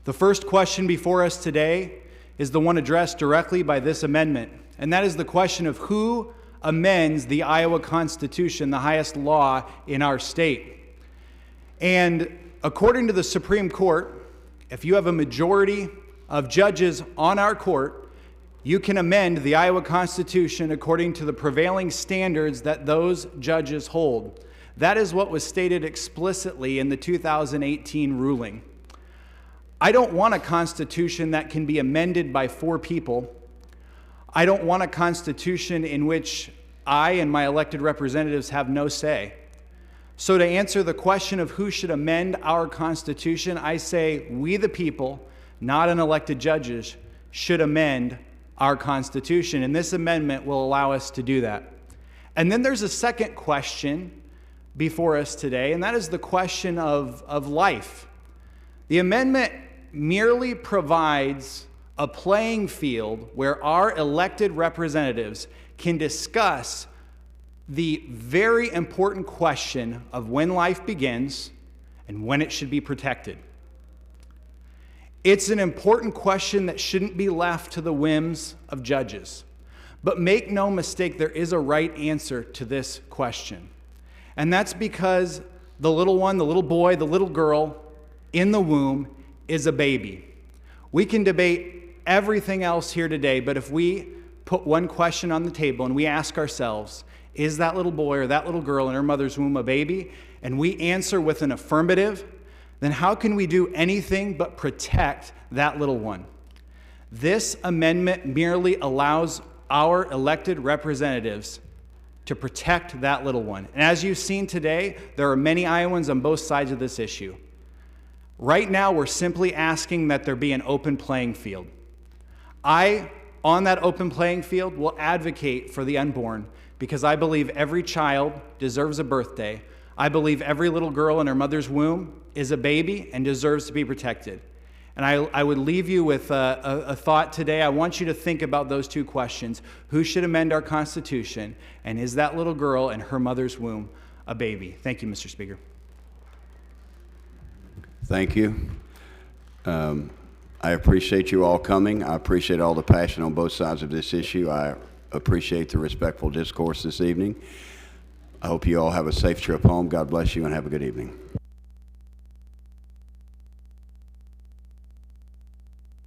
The first question before us today is the one addressed directly by this amendment, and that is the question of who amends the Iowa Constitution, the highest law in our state. And according to the Supreme Court, if you have a majority of judges on our court, you can amend the Iowa Constitution according to the prevailing standards that those judges hold. That is what was stated explicitly in the 2018 ruling. I don't want a constitution that can be amended by 4 people. I don't want a constitution in which I and my elected representatives have no say. So to answer the question of who should amend our Constitution, I say we the people, not an elected judges, should amend our Constitution, and this amendment will allow us to do that. And then there's a second question before us today, and that is the question of life. The amendment merely provides a playing field where our elected representatives can discuss the very important question of when life begins and when it should be protected. It's an important question that shouldn't be left to the whims of judges. But make no mistake, there is a right answer to this question. And that's because the little one, the little boy, the little girl in the womb is a baby. We can debate everything else here today, but if we put one question on the table and we ask ourselves, is that little boy or that little girl in her mother's womb a baby? And we answer with an affirmative, then how can we do anything but protect that little one? This amendment merely allows our elected representatives to protect that little one. And as you've seen today, there are many Iowans on both sides of this issue. Right now, we're simply asking that there be an open playing field. I, on that open playing field, will advocate for the unborn because I believe every child deserves a birthday. I believe every little girl in her mother's womb is a baby and deserves to be protected. And I would leave you with a thought today. I want you to think about those two questions. Who should amend our Constitution? And is that little girl in her mother's womb a baby? Thank you, Mr. Speaker. Thank you. I appreciate you all coming. I appreciate all the passion on both sides of this issue. I appreciate the respectful discourse this evening. I hope you all have a safe trip home. God bless you and have a good evening.